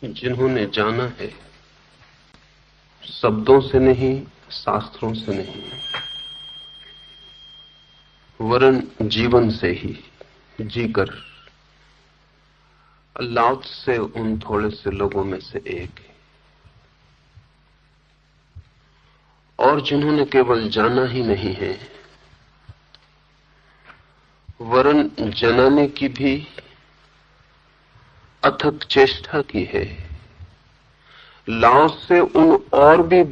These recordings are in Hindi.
जिन्होंने जाना है, शब्दों से नहीं, शास्त्रों से नहीं, वरन जीवन से ही जीकर लाओ से उन थोड़े से लोगों में से एक है। और जिन्होंने केवल जाना ही नहीं है, वरन जनाने की भी अथक चेष्टा की है, लाओ से उन और भी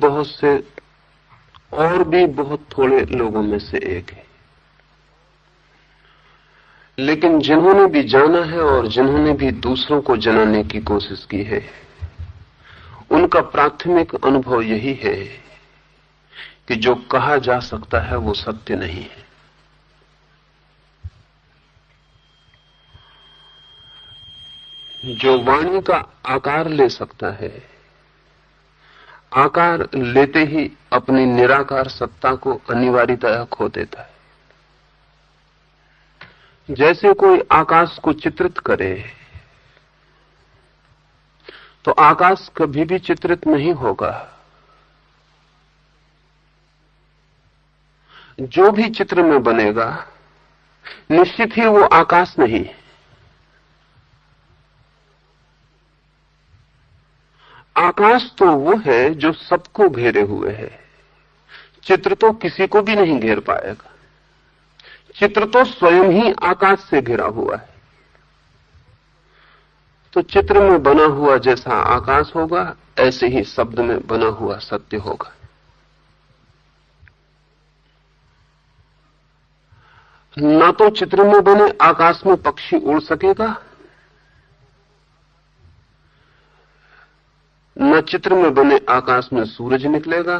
बहुत थोड़े लोगों में से एक है। लेकिन जिन्होंने भी जाना है और जिन्होंने भी दूसरों को जनाने की कोशिश की है, उनका प्राथमिक अनुभव यही है कि जो कहा जा सकता है वो सत्य नहीं है। जो वाणी का आकार ले सकता है, आकार लेते ही अपनी निराकार सत्ता को अनिवार्यतः खो देता है। जैसे कोई आकाश को चित्रित करे तो आकाश कभी भी चित्रित नहीं होगा। जो भी चित्र में बनेगा निश्चित ही वो आकाश नहीं है। आकाश तो वो है जो सबको घेरे हुए है। चित्र तो किसी को भी नहीं घेर पाएगा। चित्र तो स्वयं ही आकाश से घिरा हुआ है। तो चित्र में बना हुआ जैसा आकाश होगा, ऐसे ही शब्द में बना हुआ सत्य होगा। ना तो चित्र में बने आकाश में पक्षी उड़ सकेगा, न चित्र में बने आकाश में सूरज निकलेगा,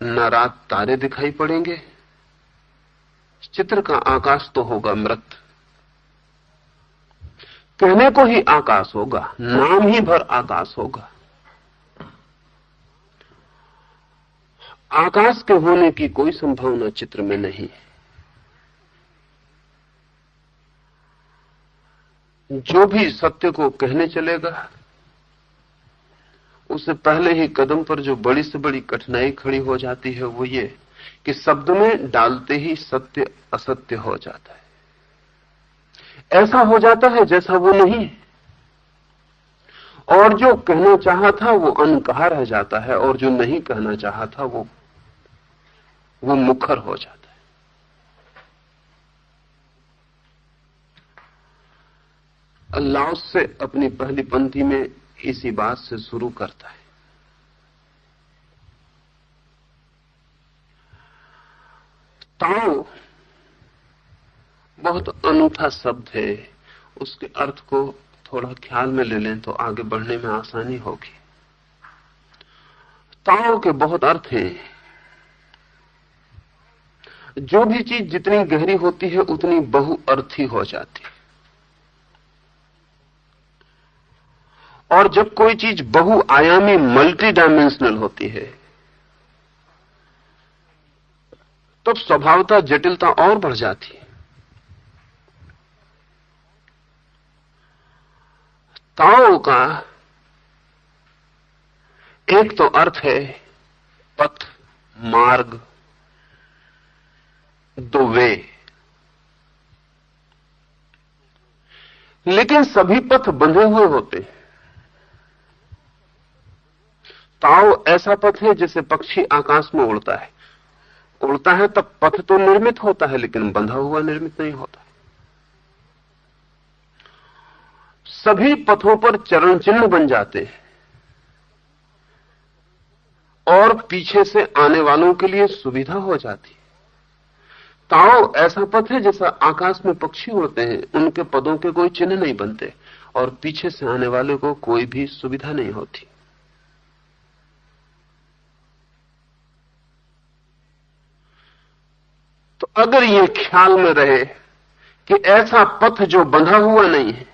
न रात तारे दिखाई पड़ेंगे। चित्र का आकाश तो होगा मृत। कहने को ही आकाश होगा, नाम ही भर आकाश होगा। आकाश के होने की कोई संभावना चित्र में नहीं है। जो भी सत्य को कहने चलेगा, उससे पहले ही कदम पर जो बड़ी से बड़ी कठिनाई खड़ी हो जाती है वो ये कि शब्द में डालते ही सत्य असत्य हो जाता है। ऐसा हो जाता है जैसा वो नहीं है, और जो कहना चाहा था वो अनकहा रह जाता है, और जो नहीं कहना चाहा था वो मुखर हो जाता है। अल्लाह से अपनी पहली पंक्ति में इसी बात से शुरू करता है। ताओ बहुत अनूठा शब्द है। उसके अर्थ को थोड़ा ख्याल में ले लें तो आगे बढ़ने में आसानी होगी। ताओ के बहुत अर्थ हैं। जो भी चीज जितनी गहरी होती है उतनी बहुअर्थी हो जाती है, और जब कोई चीज बहुआयामी मल्टी डायमेंशनल होती है तब स्वभावतः जटिलता और बढ़ जाती है। ताओ का एक तो अर्थ है पथ, मार्ग, दो वे। लेकिन सभी पथ बंधे हुए होते हैं। ताओ ऐसा पथ है जैसे पक्षी आकाश में उड़ता है। उड़ता है तब पथ तो निर्मित होता है, लेकिन बंधा हुआ निर्मित नहीं होता। सभी पथों पर चरण चिन्ह बन जाते हैं, और पीछे से आने वालों के लिए सुविधा हो जाती है। ताओ ऐसा पथ है जैसा आकाश में पक्षी उड़ते हैं, उनके पदों के कोई चिन्ह नहीं बनते, और पीछे से आने वाले को कोई भी सुविधा नहीं होती। तो अगर ये ख्याल में रहे कि ऐसा पथ जो बंधा हुआ नहीं है,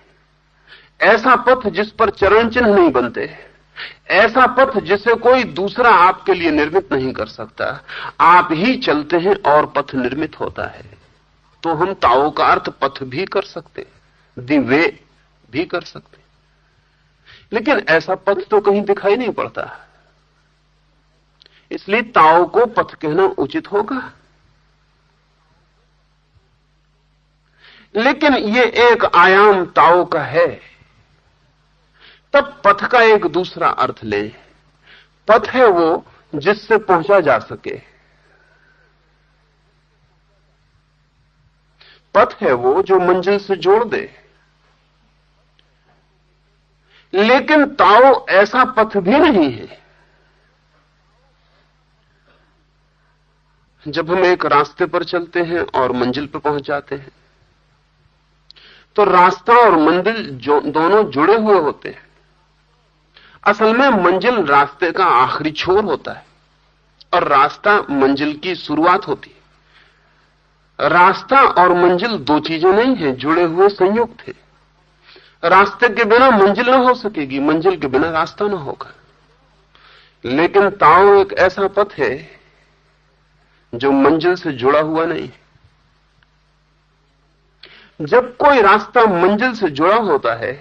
ऐसा पथ जिस पर चरण चिन्ह नहीं बनते, ऐसा पथ जिसे कोई दूसरा आपके लिए निर्मित नहीं कर सकता, आप ही चलते हैं और पथ निर्मित होता है, तो हम ताओ का अर्थ पथ भी कर सकते, दी वे भी कर सकते। लेकिन ऐसा पथ तो कहीं दिखाई नहीं पड़ता, इसलिए ताओ को पथ कहना उचित होगा। लेकिन ये एक आयाम ताओ का है, तब पथ का एक दूसरा अर्थ ले। पथ है वो जिससे पहुंचा जा सके, पथ है वो जो मंजिल से जोड़ दे। लेकिन ताओ ऐसा पथ भी नहीं है। जब हम एक रास्ते पर चलते हैं और मंजिल पर पहुंच जाते हैं, तो रास्ता और मंजिल दोनों जुड़े हुए होते हैं। असल में मंजिल रास्ते का आखिरी छोर होता है और रास्ता मंजिल की शुरुआत होती है। रास्ता और मंजिल दो चीजें नहीं है, जुड़े हुए संयुक्त है। रास्ते के बिना मंजिल ना हो सकेगी, मंजिल के बिना रास्ता ना होगा। लेकिन ताओ एक ऐसा पथ है जो मंजिल से जुड़ा हुआ नहीं। जब कोई रास्ता मंजिल से जुड़ा होता है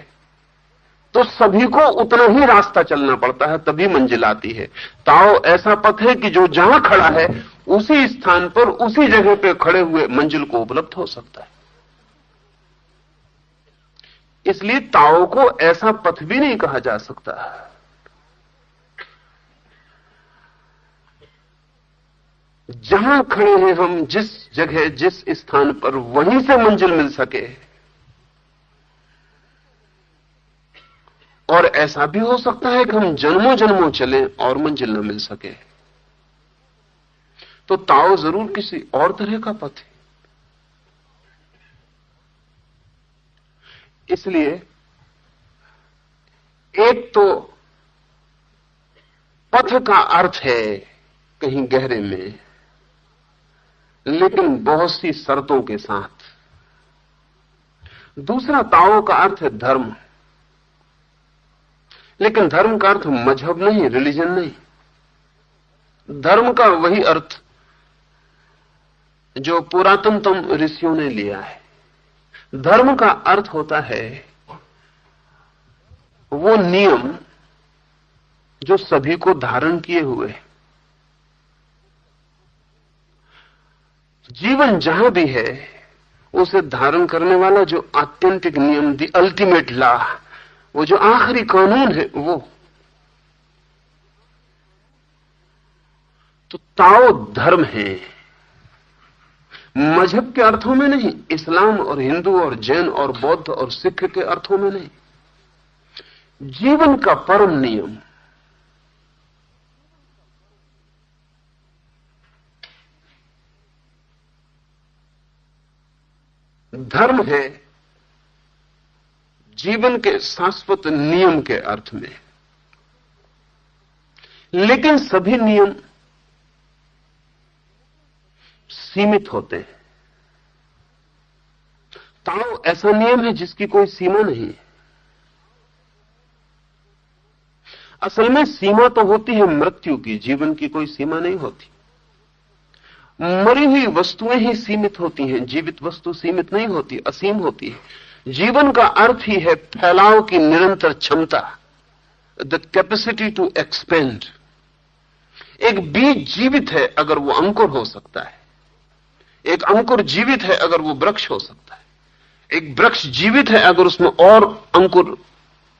तो सभी को उतना ही रास्ता चलना पड़ता है, तभी मंजिल आती है। ताओ ऐसा पथ है कि जो जहां खड़ा है उसी स्थान पर उसी जगह पे खड़े हुए मंजिल को उपलब्ध हो सकता है। इसलिए ताओ को ऐसा पथ भी नहीं कहा जा सकता। जहां खड़े हैं हम, जिस जगह जिस स्थान पर, वहीं से मंजिल मिल सके। और ऐसा भी हो सकता है कि हम जन्मों जन्मों चलें और मंजिल न मिल सके। तो ताओ जरूर किसी और तरह का पथ है। इसलिए एक तो पथ का अर्थ है कहीं गहरे में, लेकिन बहुत सी शर्तों के साथ। दूसरा ताओ का अर्थ है धर्म, लेकिन धर्म का अर्थ मजहब नहीं, रिलीजन नहीं। धर्म का वही अर्थ जो पुरातनतम ऋषियों ने लिया है। धर्म का अर्थ होता है वो नियम जो सभी को धारण किए हुए। जीवन जहां भी है उसे धारण करने वाला जो आत्यंतिक नियम, द अल्टीमेट लॉ, वो जो आखिरी कानून है, वो। तो ताओ धर्म है, मजहब के अर्थों में नहीं, इस्लाम और हिंदू और जैन और बौद्ध और सिख के अर्थों में नहीं। जीवन का परम नियम। धर्म है जीवन के शाश्वत नियम के अर्थ में, लेकिन सभी नियम सीमित होते हैं। ताओ ऐसा नियम है जिसकी कोई सीमा नहीं है। असल में सीमा तो होती है मृत्यु की, जीवन की कोई सीमा नहीं होती। मरी हुई वस्तुएं ही सीमित होती हैं, जीवित वस्तु सीमित नहीं होती, असीम होती है। जीवन का अर्थ ही है फैलाव की निरंतर क्षमता, द कैपेसिटी टू एक्सपेंड। एक बीज जीवित है अगर वो अंकुर हो सकता है, एक अंकुर जीवित है अगर वो वृक्ष हो सकता है, एक वृक्ष जीवित है अगर उसमें और अंकुर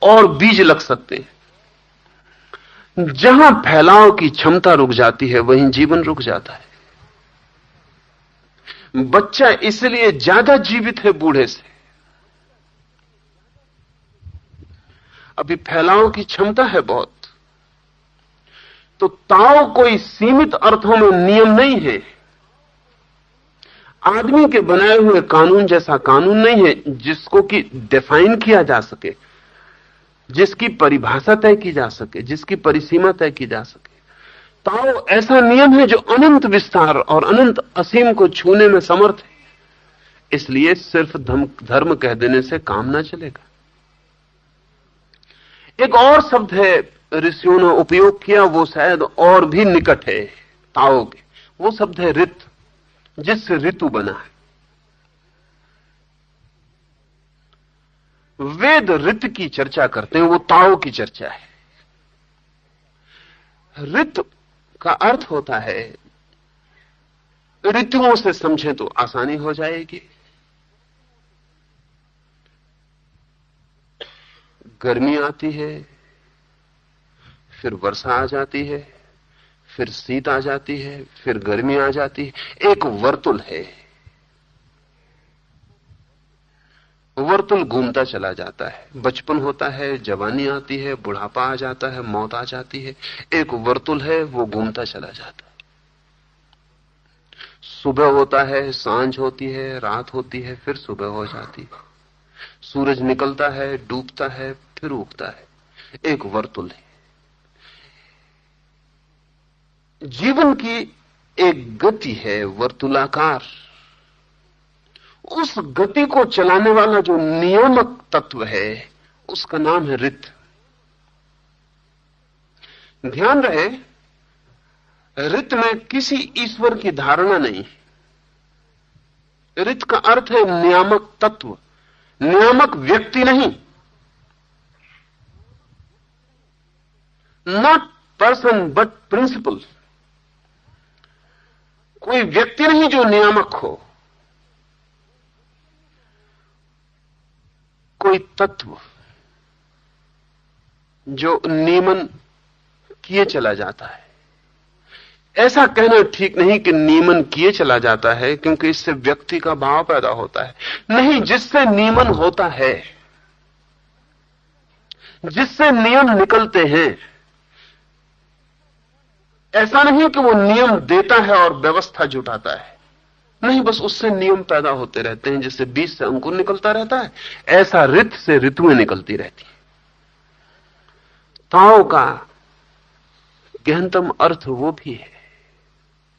और बीज लग सकते हैं। जहां फैलाव की क्षमता रुक जाती है वहीं जीवन रुक जाता है। बच्चा इसलिए ज्यादा जीवित है बूढ़े से, अभी फैलाव की क्षमता है बहुत। तो ताओ कोई सीमित अर्थों में नियम नहीं है, आदमी के बनाए हुए कानून जैसा कानून नहीं है जिसको कि डिफाइन किया जा सके, जिसकी परिभाषा तय की जा सके, जिसकी परिसीमा तय की जा सके। ताओ ऐसा नियम है जो अनंत विस्तार और अनंत असीम को छूने में समर्थ है। इसलिए सिर्फ धर्म कह देने से काम ना चलेगा। एक और शब्द है ऋषियों ने उपयोग किया, वो शायद और भी निकट है ताओ के। वो शब्द है ऋत, जिससे ऋतु बना है। वेद ऋत की चर्चा करते हैं, वो ताओ की चर्चा है। ऋत का अर्थ होता है, ऋतुओं से समझें तो आसानी हो जाएगी। गर्मी आती है, फिर वर्षा आ जाती है, फिर शीत आ जाती है, फिर गर्मी आ जाती है। एक वर्तुल है, वर्तुल घूमता चला जाता है। बचपन होता है, जवानी आती है, बुढ़ापा आ जाता है, मौत आ जाती है। एक वर्तुल है, वो घूमता चला जाता है। सुबह होता है, सांझ होती है, रात होती है, फिर सुबह हो जाती है। सूरज निकलता है, डूबता है, फिर उगता है। एक वर्तुल है। जीवन की एक गति है वर्तुलाकार। उस गति को चलाने वाला जो नियामक तत्व है, उसका नाम है ऋत। ध्यान रहे, ऋत में किसी ईश्वर की धारणा नहीं। ऋत का अर्थ है नियामक तत्व, नियामक व्यक्ति नहीं। Not person but principle. कोई व्यक्ति नहीं जो नियामक हो, कोई तत्व जो नियमन किए चला जाता है। ऐसा कहना ठीक नहीं कि नियमन किए चला जाता है, क्योंकि इससे व्यक्ति का भाव पैदा होता है। नहीं, जिससे नियमन होता है, जिससे नियम निकलते हैं, ऐसा नहीं कि वो नियम देता है और व्यवस्था जुटाता है। नहीं, बस उससे नियम पैदा होते रहते हैं। जैसे बीज से अंकुर निकलता रहता है, ऐसा ऋत से ऋतुएं निकलती रहती हैं। ताओ का गहनतम अर्थ वो भी है,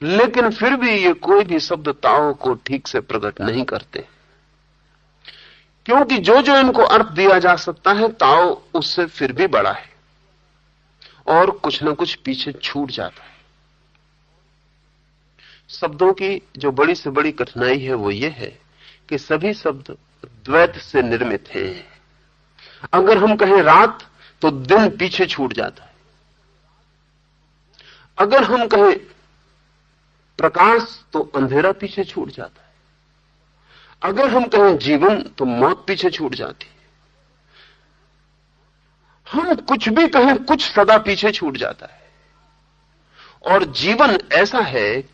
लेकिन फिर भी ये कोई भी शब्द ताओ को ठीक से प्रकट नहीं करते, क्योंकि जो जो इनको अर्थ दिया जा सकता है, ताओ उससे फिर भी बड़ा है और कुछ ना कुछ पीछे छूट जाता है। शब्दों की जो बड़ी से बड़ी कठिनाई है वो ये है कि सभी शब्द द्वैत से निर्मित हैं। अगर हम कहें रात तो दिन पीछे छूट जाता है। अगर हम कहें प्रकाश तो अंधेरा पीछे छूट जाता है। अगर हम कहें जीवन तो मौत पीछे छूट जाती है। हम कुछ भी कहें, कुछ सदा पीछे छूट जाता है। और जीवन ऐसा है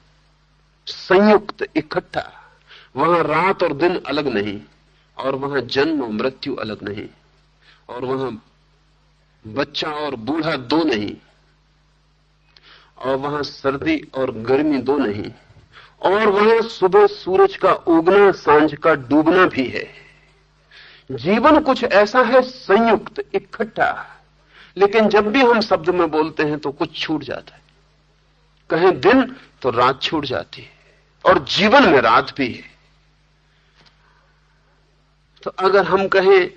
संयुक्त, इकट्ठा। वहां रात और दिन अलग नहीं, और वहां जन्म और मृत्यु अलग नहीं, और वहां बच्चा और बूढ़ा दो नहीं, और वहां सर्दी और गर्मी दो नहीं, और वहां सुबह सूरज का उगना, सांझ का डूबना भी है। जीवन कुछ ऐसा है संयुक्त, इकट्ठा। लेकिन जब भी हम शब्द में बोलते हैं तो कुछ छूट जाता है। कहें दिन तो रात छूट जाती है, और जीवन में रात भी है। तो अगर हम कहें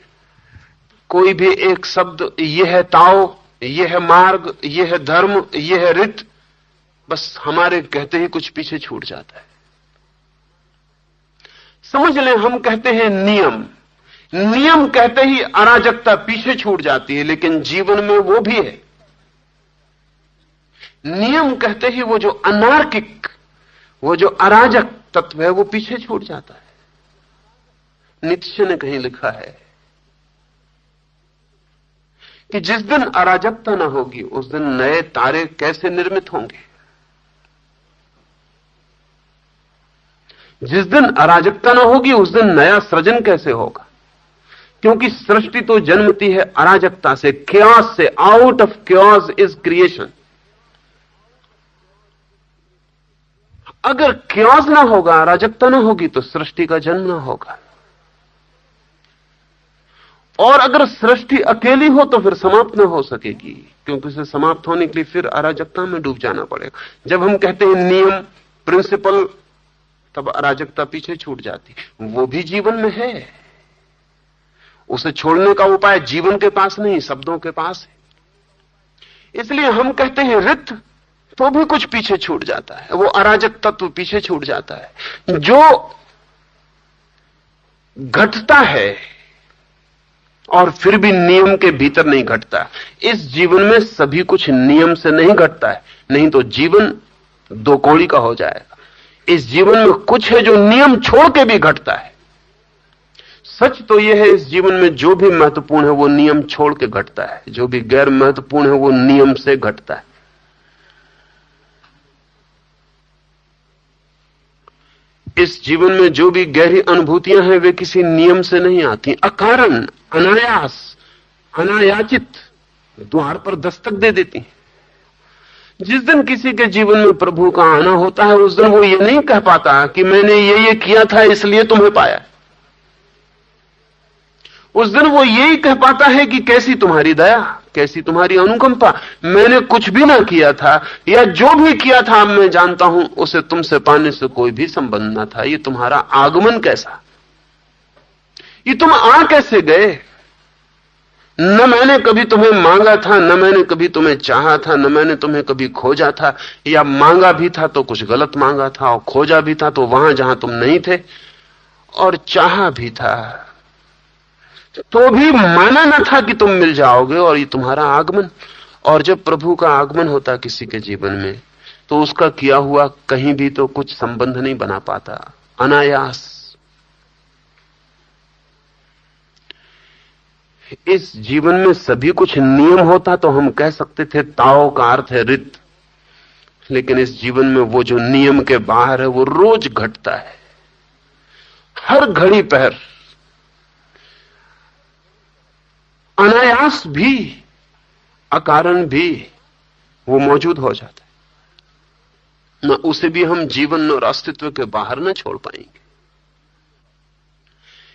कोई भी एक शब्द, यह है ताओ, यह है मार्ग, यह है धर्म, यह है ऋत, बस हमारे कहते ही कुछ पीछे छूट जाता है। समझ लें, हम कहते हैं नियम। नियम कहते ही अराजकता पीछे छूट जाती है, लेकिन जीवन में वो भी है। नियम कहते ही वो जो अनार्किक, वो जो अराजक तत्व है, वो पीछे छूट जाता है। नीत्शे ने कहीं लिखा है कि जिस दिन अराजकता ना होगी, उस दिन नए तारे कैसे निर्मित होंगे। जिस दिन अराजकता ना होगी, उस दिन नया सृजन कैसे होगा। क्योंकि सृष्टि तो जन्मती है अराजकता से, क्योस से। Out of chaos is creation. अगर क्योस ना होगा, अराजकता ना होगी, तो सृष्टि का जन्म ना होगा। और अगर सृष्टि अकेली हो तो फिर समाप्त ना हो सकेगी, क्योंकि उसे समाप्त होने के लिए फिर अराजकता में डूब जाना पड़ेगा। जब हम कहते हैं नियम, प्रिंसिपल, तब अराजकता पीछे छूट जाती। वो भी जीवन में है। उसे छोड़ने का उपाय जीवन के पास नहीं, शब्दों के पास है। इसलिए हम कहते हैं ऋत, तो भी कुछ पीछे छूट जाता है। वो अराजक तत्व पीछे छूट जाता है। जो घटता है और फिर भी नियम के भीतर नहीं घटता। इस जीवन में सभी कुछ नियम से नहीं घटता है, नहीं तो जीवन दो कौड़ी का हो जाएगा। इस जीवन में कुछ है जो नियम छोड़ के भी घटता है। सच तो यह है, इस जीवन में जो भी महत्वपूर्ण है वो नियम छोड़ के घटता है, जो भी गैर महत्वपूर्ण है वो नियम से घटता है। इस जीवन में जो भी गहरी अनुभूतियां हैं वे किसी नियम से नहीं आती, अकारण, अनायास, अनायाचित द्वार पर दस्तक दे देती हैं। जिस दिन किसी के जीवन में प्रभु का आना होता है उस दिन वो ये नहीं कह पाता कि मैंने ये किया था इसलिए तुम्हें पाया। उस दिन वो यही कह पाता है कि कैसी तुम्हारी दया, कैसी तुम्हारी अनुकंपा, मैंने कुछ भी ना किया था, या जो भी किया था अब मैं जानता हूं उसे तुमसे पाने से कोई भी संबंध ना था। ये तुम्हारा आगमन कैसा, ये तुम आ कैसे गए? न मैंने कभी तुम्हें मांगा था, न मैंने कभी तुम्हें चाहा था, न मैंने तुम्हें कभी खोजा था, या मांगा भी था तो कुछ गलत मांगा था, और खोजा भी था तो वहां जहां तुम नहीं थे, और चाहा भी था तो भी माना न था कि तुम मिल जाओगे। और ये तुम्हारा आगमन। और जब प्रभु का आगमन होता किसी के जीवन में तो उसका किया हुआ कहीं भी तो कुछ संबंध नहीं बना पाता, अनायास। इस जीवन में सभी कुछ नियम होता तो हम कह सकते थे ताओ का अर्थ है रित, लेकिन इस जीवन में वो जो नियम के बाहर है वो रोज घटता है, हर घड़ी पहर, अनायास भी, अकारण भी वो मौजूद हो जाता है। न उसे भी हम जीवन और अस्तित्व के बाहर न छोड़ पाएंगे।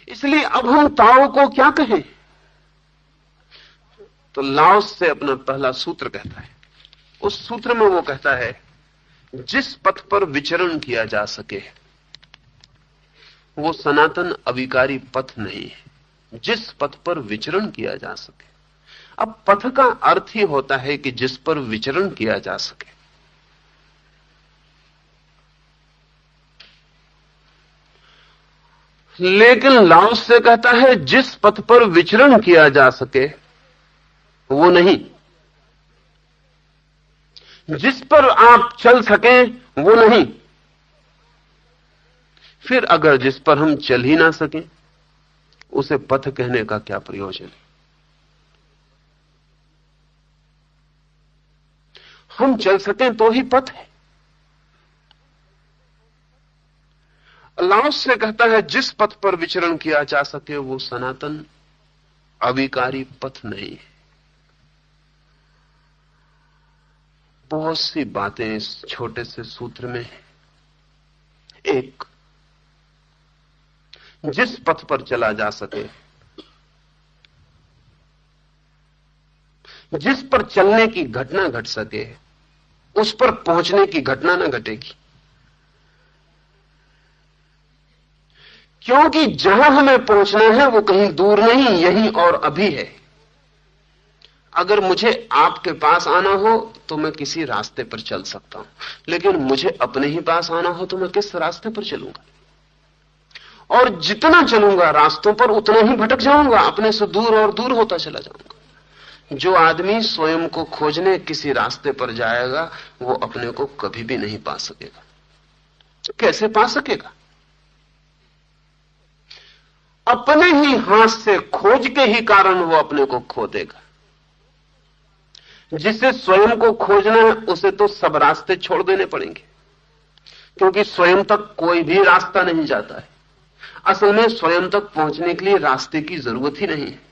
इसलिए अब हम ताओ को क्या कहें? तो लाओस से अपना पहला सूत्र कहता है। उस सूत्र में वो कहता है जिस पथ पर विचरण किया जा सके वो सनातन अविकारी पथ नहीं है। जिस पथ पर विचरण किया जा सके। अब पथ का अर्थ ही होता है कि जिस पर विचरण किया जा सके। लेकिन लाओस से कहता है जिस पथ पर विचरण किया जा सके वो नहीं, जिस पर आप चल सकें वो नहीं। फिर अगर जिस पर हम चल ही ना सकें उसे पथ कहने का क्या प्रयोजन है? हम चल सकें तो ही पथ है। लाओस से कहता है जिस पथ पर विचरण किया जा सके वो सनातन अविकारी पथ नहीं है। बहुत सी बातें इस छोटे से सूत्र में है। एक, जिस पथ पर चला जा सके, जिस पर चलने की घटना घट सके उस पर पहुंचने की घटना न घटेगी। क्योंकि जहां हमें पहुंचना है वो कहीं दूर नहीं, यहीं और अभी है। अगर मुझे आपके पास आना हो तो मैं किसी रास्ते पर चल सकता हूं, लेकिन मुझे अपने ही पास आना हो तो मैं किस रास्ते पर चलूंगा? और जितना चलूंगा रास्तों पर उतना ही भटक जाऊंगा, अपने से दूर और दूर होता चला जाऊंगा। जो आदमी स्वयं को खोजने किसी रास्ते पर जाएगा वो अपने को कभी भी नहीं पा सकेगा। कैसे पा सकेगा? अपने ही हाथ से खोज के ही कारण वो अपने को खो देगा। जिसे स्वयं को खोजना है उसे तो सब रास्ते छोड़ देने पड़ेंगे, क्योंकि स्वयं तक कोई भी रास्ता नहीं जाता है। असल में स्वयं तक पहुंचने के लिए रास्ते की जरूरत ही नहीं है।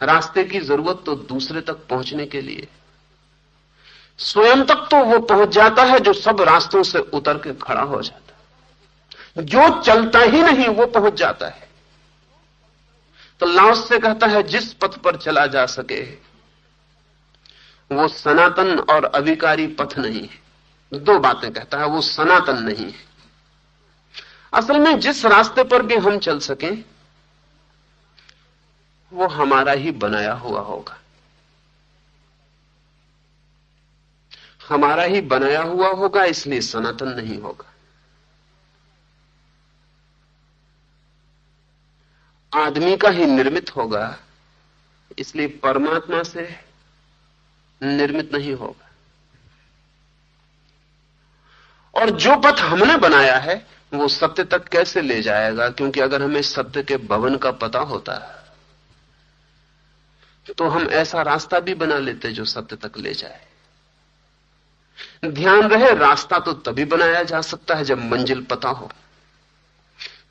रास्ते की जरूरत तो दूसरे तक पहुंचने के लिए। स्वयं तक तो वो पहुंच जाता है जो सब रास्तों से उतर के खड़ा हो जाता है। जो चलता ही नहीं वो पहुंच जाता है। तो लाओस से कहता है जिस पथ पर चला जा सके वो सनातन और अविकारी पथ नहीं है। दो बातें कहता है, वो सनातन नहीं है। असल में जिस रास्ते पर भी हम चल सकें वो हमारा ही बनाया हुआ होगा, हमारा ही बनाया हुआ होगा, इसलिए सनातन नहीं होगा। आदमी का ही निर्मित होगा, इसलिए परमात्मा से निर्मित नहीं होगा। और जो पथ हमने बनाया है वो सत्य तक कैसे ले जाएगा? क्योंकि अगर हमें सत्य के भवन का पता होता तो हम ऐसा रास्ता भी बना लेते जो सत्य तक ले जाए। ध्यान रहे, रास्ता तो तभी बनाया जा सकता है जब मंजिल पता हो।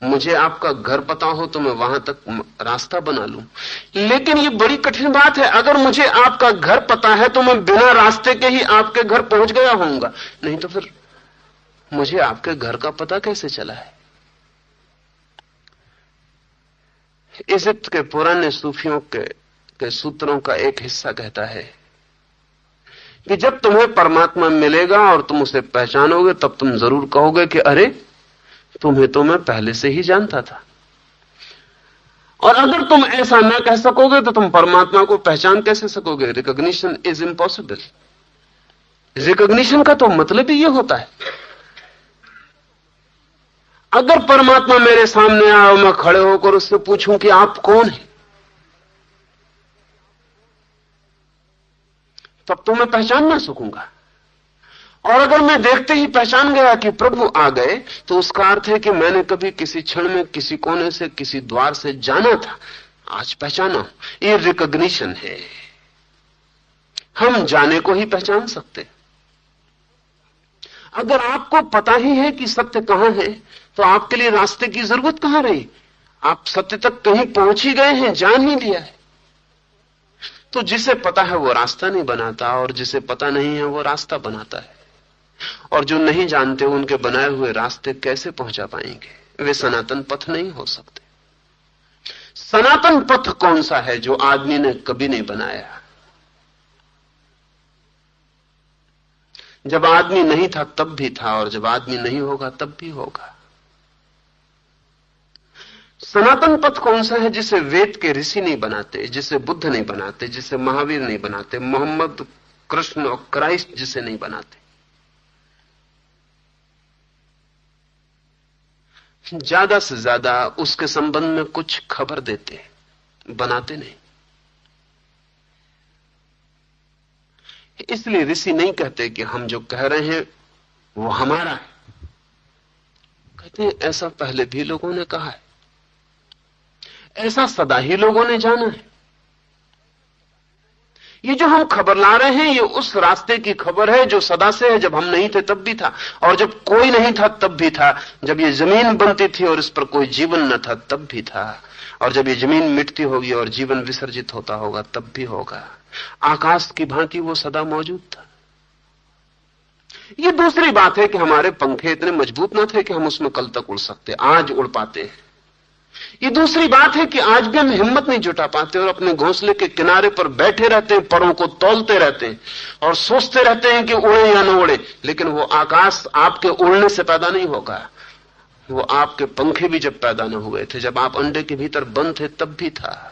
मुझे आपका घर पता हो तो मैं वहां तक रास्ता बना लूं, लेकिन ये बड़ी कठिन बात है। अगर मुझे आपका घर पता है तो मैं बिना रास्ते के ही आपके घर पहुंच गया होऊंगा, नहीं तो फिर मुझे आपके घर का पता कैसे चला है? इजिप्ट के पुराने सूफियों के सूत्रों का एक हिस्सा कहता है कि जब तुम्हें परमात्मा मिलेगा और तुम उसे पहचानोगे तब तुम जरूर कहोगे कि अरे, तुम्हें तो मैं पहले से ही जानता था। और अगर तुम ऐसा ना कह सकोगे तो तुम परमात्मा को पहचान कैसे सकोगे? Recognition is impossible. रिकॉग्निशन का तो मतलब ही यह होता है, अगर परमात्मा मेरे सामने आए और मैं खड़े होकर उससे पूछूं कि आप कौन हैं, तब तो मैं पहचान ना सकूंगा। और अगर मैं देखते ही पहचान गया कि प्रभु आ गए, तो उसका अर्थ है कि मैंने कभी किसी क्षण में किसी कोने से, किसी द्वार से जाना था, आज पहचाना। ये रिकॉग्निशन है। हम जाने को ही पहचान सकते। अगर आपको पता ही है कि सत्य कहां है, तो आपके लिए रास्ते की जरूरत कहां रही? आप सत्य तक कहीं पहुंच ही गए हैं, जान ही लिया है। तो जिसे पता है वो रास्ता नहीं बनाता, और जिसे पता नहीं है वो रास्ता बनाता है। और जो नहीं जानते उनके बनाए हुए रास्ते कैसे पहुंचा पाएंगे? वे सनातन पथ नहीं हो सकते। सनातन पथ कौन सा है? जो आदमी ने कभी नहीं बनाया। जब आदमी नहीं था तब भी था, और जब आदमी नहीं होगा तब भी होगा। सनातन पथ कौन सा है? जिसे वेद के ऋषि नहीं बनाते, जिसे बुद्ध नहीं बनाते, जिसे महावीर नहीं बनाते, मोहम्मद, कृष्ण और क्राइस्ट जिसे नहीं बनाते। ज्यादा से ज्यादा उसके संबंध में कुछ खबर देते, बनाते नहीं। इसलिए ऋषि नहीं कहते कि हम जो कह रहे हैं वो हमारा है। कहते हैं ऐसा पहले भी लोगों ने कहा है, ऐसा सदा ही लोगों ने जाना है। ये जो हम खबर ला रहे हैं ये उस रास्ते की खबर है जो सदा से है। जब हम नहीं थे तब भी था, और जब कोई नहीं था तब भी था। जब ये जमीन बनती थी और इस पर कोई जीवन न था तब भी था, और जब ये जमीन मिटती होगी और जीवन विसर्जित होता होगा तब भी होगा। आकाश की भांति वो सदा मौजूद था। ये दूसरी बात है कि हमारे पंखे इतने मजबूत न थे कि हम उसमें कल तक उड़ सकते, आज उड़ पाते हैं। ये दूसरी बात है कि आज भी हम हिम्मत नहीं जुटा पाते और अपने घोंसले के किनारे पर बैठे रहते हैं, परों को तौलते रहते हैं और सोचते रहते हैं कि उड़े या न उड़े। लेकिन वो आकाश आपके उड़ने से पैदा नहीं होगा। वो आपके पंखे भी जब पैदा न हुए थे, जब आप अंडे के भीतर बंद थे तब भी था।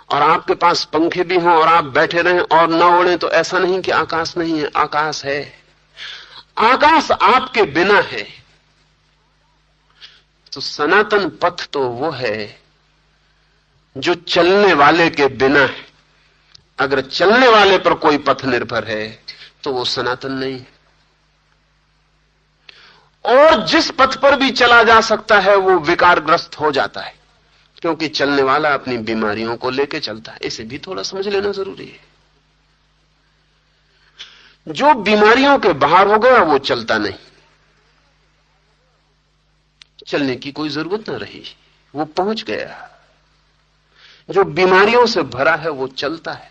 और आपके पास पंखे भी हों और आप बैठे रहें और न उड़े तो ऐसा नहीं कि आकाश नहीं है, आकाश है। आकाश आपके बिना है। तो सनातन पथ तो वो है जो चलने वाले के बिना है। अगर चलने वाले पर कोई पथ निर्भर है तो वो सनातन नहीं है। और जिस पथ पर भी चला जा सकता है वो विकारग्रस्त हो जाता है, क्योंकि चलने वाला अपनी बीमारियों को लेकर चलता है। इसे भी थोड़ा समझ लेना जरूरी है। जो बीमारियों के बाहर हो गया वो चलता नहीं, चलने की कोई जरूरत ना रही, वो पहुंच गया। जो बीमारियों से भरा है वो चलता है।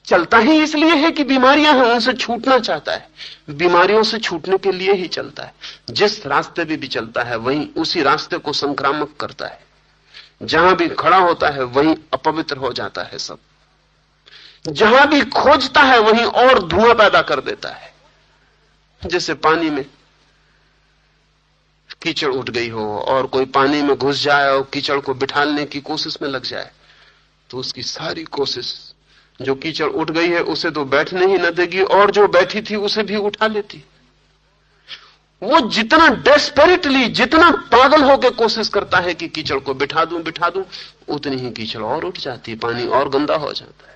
चलता ही इसलिए है कि बीमारियां हैं, उनसे छूटना चाहता है। बीमारियों से छूटने के लिए ही चलता है। जिस रास्ते पे भी चलता है वहीं उसी रास्ते को संक्रामक करता है। जहां भी खड़ा होता है वहीं अपवित्र हो जाता है सब। जहां भी खोजता है वहीं और धुआं पैदा कर देता है। जैसे पानी में कीचड़ उठ गई हो और कोई पानी में घुस जाए और कीचड़ को बिठालने की कोशिश में लग जाए, तो उसकी सारी कोशिश, जो कीचड़ उठ गई है उसे तो बैठने ही न देगी और जो बैठी थी उसे भी उठा लेती। वो जितना डेस्परेटली, जितना पागल होकर कोशिश करता है कि कीचड़ को बिठा दूं, उतनी ही कीचड़ और उठ जाती है, पानी और गंदा हो जाता है।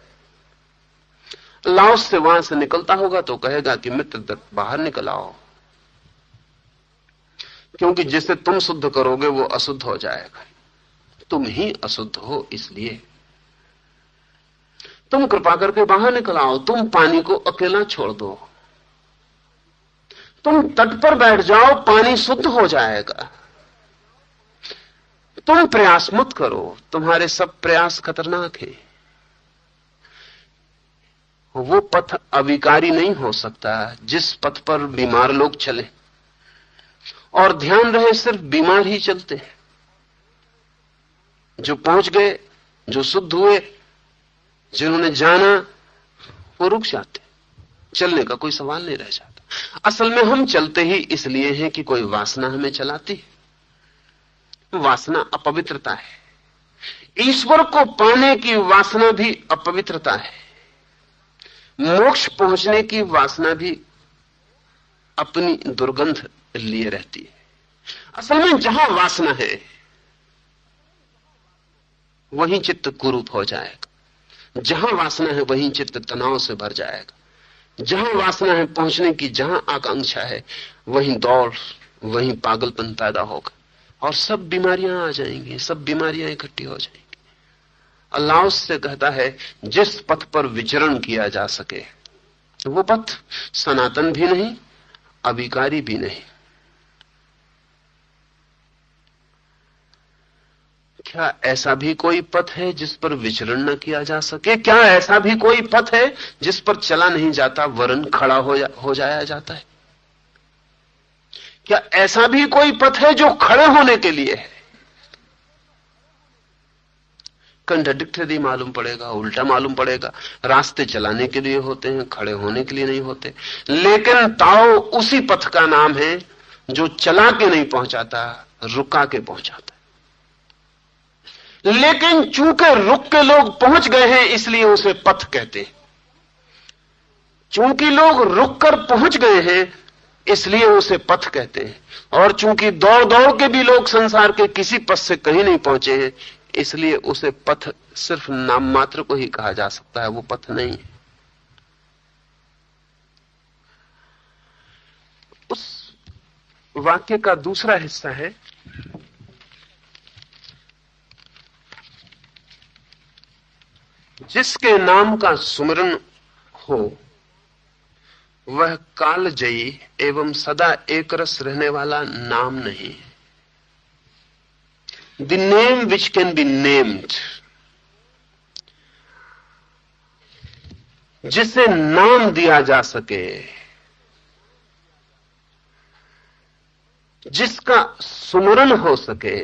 लाओस से वहां से निकलता होगा तो कहेगा कि मित्र बाहर निकल आओ, क्योंकि जिसे तुम शुद्ध करोगे वो अशुद्ध हो जाएगा। तुम ही अशुद्ध हो, इसलिए तुम कृपा करके बाहर निकल आओ। तुम पानी को अकेला छोड़ दो, तुम तट पर बैठ जाओ, पानी शुद्ध हो जाएगा। तुम प्रयास मत करो, तुम्हारे सब प्रयास खतरनाक हैं। वो पथ अविकारी नहीं हो सकता जिस पथ पर बीमार लोग चले, और ध्यान रहे सिर्फ बीमार ही चलते हैं। जो पहुंच गए, जो शुद्ध हुए, जिन्होंने जाना, वो रुक जाते, चलने का कोई सवाल नहीं रह जाता। असल में हम चलते ही इसलिए हैं कि कोई वासना हमें चलाती है। वासना अपवित्रता है। ईश्वर को पाने की वासना भी अपवित्रता है। मोक्ष पहुंचने की वासना भी अपनी दुर्गंध लिए रहती है। असल में जहां वासना है वहीं चित्त कुरूप हो जाएगा। जहां वासना है वहीं चित्त तनाव से भर जाएगा। जहां वासना है पहुंचने की, जहां आकांक्षा है, वहीं दौड़, वहीं पागलपन पैदा होगा और सब बीमारियां आ जाएंगी, सब बीमारियां इकट्ठी हो जाएंगी। अल्लाह से कहता है जिस पथ पर विचरण किया जा सके, वो पथ सनातन भी नहीं, अविकारी भी नहीं। क्या ऐसा भी कोई पथ है जिस पर विचरण न किया जा सके? क्या ऐसा भी कोई पथ है जिस पर चला नहीं जाता वरन खड़ा हो जाया जाता है? क्या ऐसा भी कोई पथ है जो खड़े होने के लिए है? कंट्राडिक्टरी मालूम पड़ेगा, उल्टा मालूम पड़ेगा। रास्ते चलाने के लिए होते हैं, खड़े होने के लिए नहीं होते। लेकिन ताओ उसी पथ का नाम है जो चला के नहीं पहुंचाता, रुका के पहुंचाता। लेकिन चूंकि रुक के लोग पहुंच गए हैं इसलिए उसे पथ कहते हैं। चूंकि लोग रुक कर पहुंच गए हैं इसलिए उसे पथ कहते हैं। और चूंकि दौड़ दौड़ के भी लोग संसार के किसी पथ से कहीं नहीं पहुंचे हैं इसलिए उसे पथ सिर्फ नाम मात्र को ही कहा जा सकता है, वो पथ नहीं है। उस वाक्य का दूसरा हिस्सा है, जिसके नाम का सुमिरन हो वह कालजयी एवं सदा एक रस रहने वाला नाम नहीं। The name which can be named, जिसे नाम दिया जा सके, जिसका सुमिरन हो सके,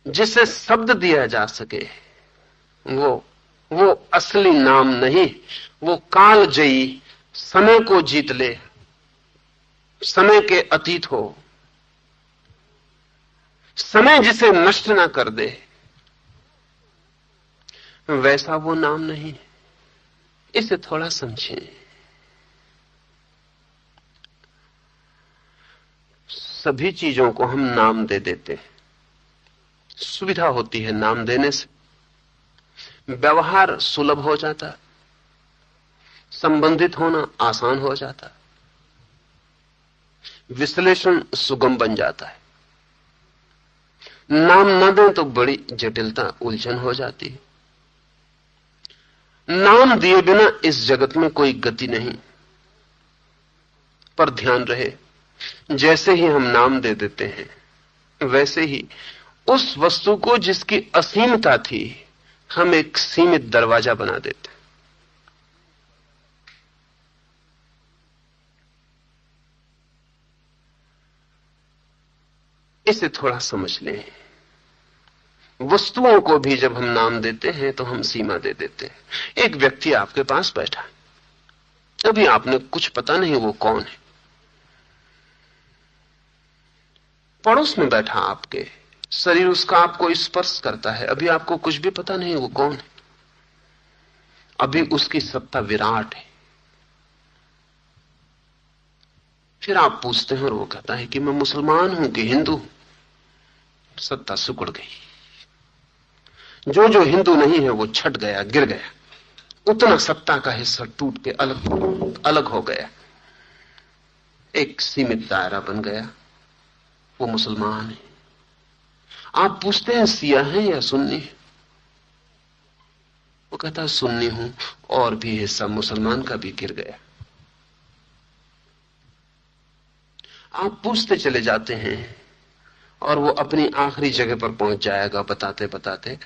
जिसे शब्द दिया जा सके, वो असली नाम नहीं। वो कालजयी, समय को जीत ले, समय के अतीत हो, समय जिसे नष्ट ना कर दे, वैसा वो नाम नहीं। इसे थोड़ा समझें। सभी चीजों को हम नाम दे देते हैं, सुविधा होती है नाम देने से, व्यवहार सुलभ हो जाता, संबंधित होना आसान हो जाता, विश्लेषण सुगम बन जाता है। नाम न दें तो बड़ी जटिलता, उलझन हो जाती है। नाम दिए बिना इस जगत में कोई गति नहीं। पर ध्यान रहे, जैसे ही हम नाम दे देते हैं वैसे ही उस वस्तु को जिसकी असीमता थी हम एक सीमित दरवाजा बना देते। इसे थोड़ा समझ लें। वस्तुओं को भी जब हम नाम देते हैं तो हम सीमा दे देते हैं। एक व्यक्ति आपके पास बैठा है, अभी आपने कुछ पता नहीं वो कौन है। पड़ोस में बैठा आपके, शरीर उसका आपको स्पर्श करता है, अभी आपको कुछ भी पता नहीं वो कौन है। अभी उसकी सत्ता विराट है। फिर आप पूछते हैं और वो कहता है कि मैं मुसलमान हूं कि हिंदू। सत्ता सिकुड़ गई। जो जो हिंदू नहीं है वो छट गया, गिर गया। उतना सत्ता का हिस्सा टूट के अलग अलग हो गया, एक सीमित दायरा बन गया। वो मुसलमान है। आप पूछते हैं सिया है या सुन्नी है? वो कहता है सुन्नी हूं, और भी हिस्सा मुसलमान का भी गिर गया। आप पूछते चले जाते हैं और वो अपनी आखिरी जगह पर पहुंच जाएगा बताते बताते,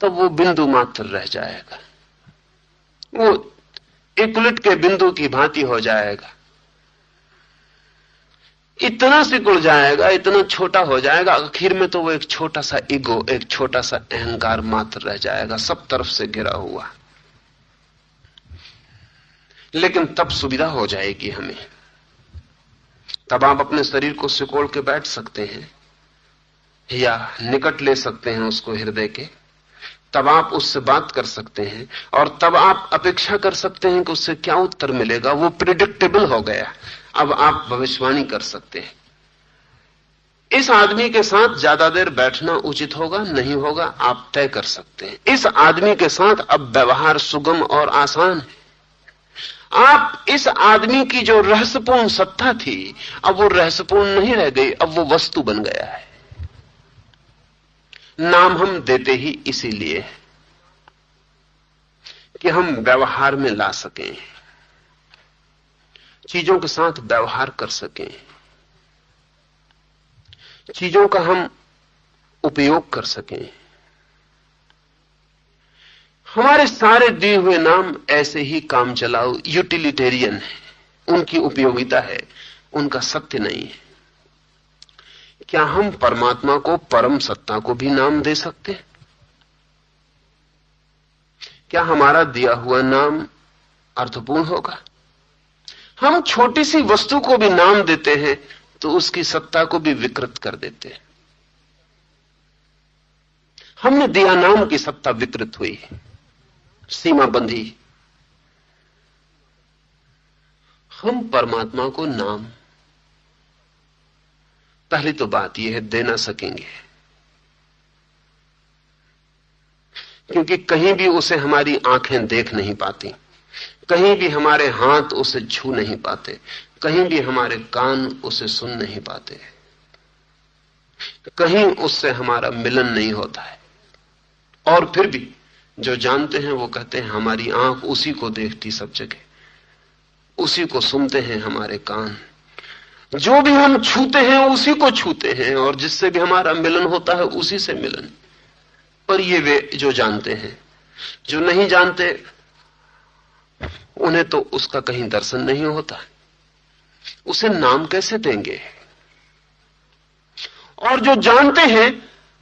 तब वो बिंदु मात्र रह जाएगा। वो एक उलट के बिंदु की भांति हो जाएगा, इतना सिकुड़ जाएगा, इतना छोटा हो जाएगा, आखिर में तो वो एक छोटा सा ईगो, एक छोटा सा अहंकार मात्र रह जाएगा, सब तरफ से घिरा हुआ। लेकिन तब सुविधा हो जाएगी हमें। तब आप अपने शरीर को सिकोड़ के बैठ सकते हैं या निकट ले सकते हैं उसको हृदय के। तब आप उससे बात कर सकते हैं और तब आप अपेक्षा कर सकते हैं कि उससे क्या उत्तर मिलेगा। वो प्रिडिक्टेबल हो गया। अब आप भविष्यवाणी कर सकते हैं। इस आदमी के साथ ज्यादा देर बैठना उचित होगा नहीं होगा आप तय कर सकते हैं। इस आदमी के साथ अब व्यवहार सुगम और आसान है। आप इस आदमी की जो रहस्यपूर्ण सत्ता थी अब वो रहस्यपूर्ण नहीं रह गई, अब वो वस्तु बन गया है। नाम हम देते ही इसीलिए कि हम व्यवहार में ला सकें, चीजों के साथ व्यवहार कर सकें, चीजों का हम उपयोग कर सकें। हमारे सारे दिए हुए नाम ऐसे ही काम चलाओ यूटिलिटेरियन है। उनकी उपयोगिता है, उनका सत्य नहीं है। क्या हम परमात्मा को, परम सत्ता को भी नाम दे सकते हैं? क्या हमारा दिया हुआ नाम अर्थपूर्ण होगा? हम छोटी सी वस्तु को भी नाम देते हैं तो उसकी सत्ता को भी विकृत कर देते हैं। हमने दिया नाम की सत्ता विकृत हुई, सीमा बंधी। हम परमात्मा को नाम, पहली तो बात यह है, दे ना सकेंगे, क्योंकि कहीं भी उसे हमारी आंखें देख नहीं पाती, कहीं भी हमारे हाथ उसे छू नहीं पाते, कहीं भी हमारे कान उसे सुन नहीं पाते, कहीं उससे हमारा मिलन नहीं होता है। और फिर भी जो जानते हैं वो कहते हैं हमारी आंख उसी को देखती सब जगह, उसी को सुनते हैं हमारे कान, जो भी हम छूते हैं उसी को छूते हैं, और जिससे भी हमारा मिलन होता है उसी से मिलन। पर ये वे जो जानते हैं, जो नहीं जानते उन्हें तो उसका कहीं दर्शन नहीं होता, उसे नाम कैसे देंगे? और जो जानते हैं,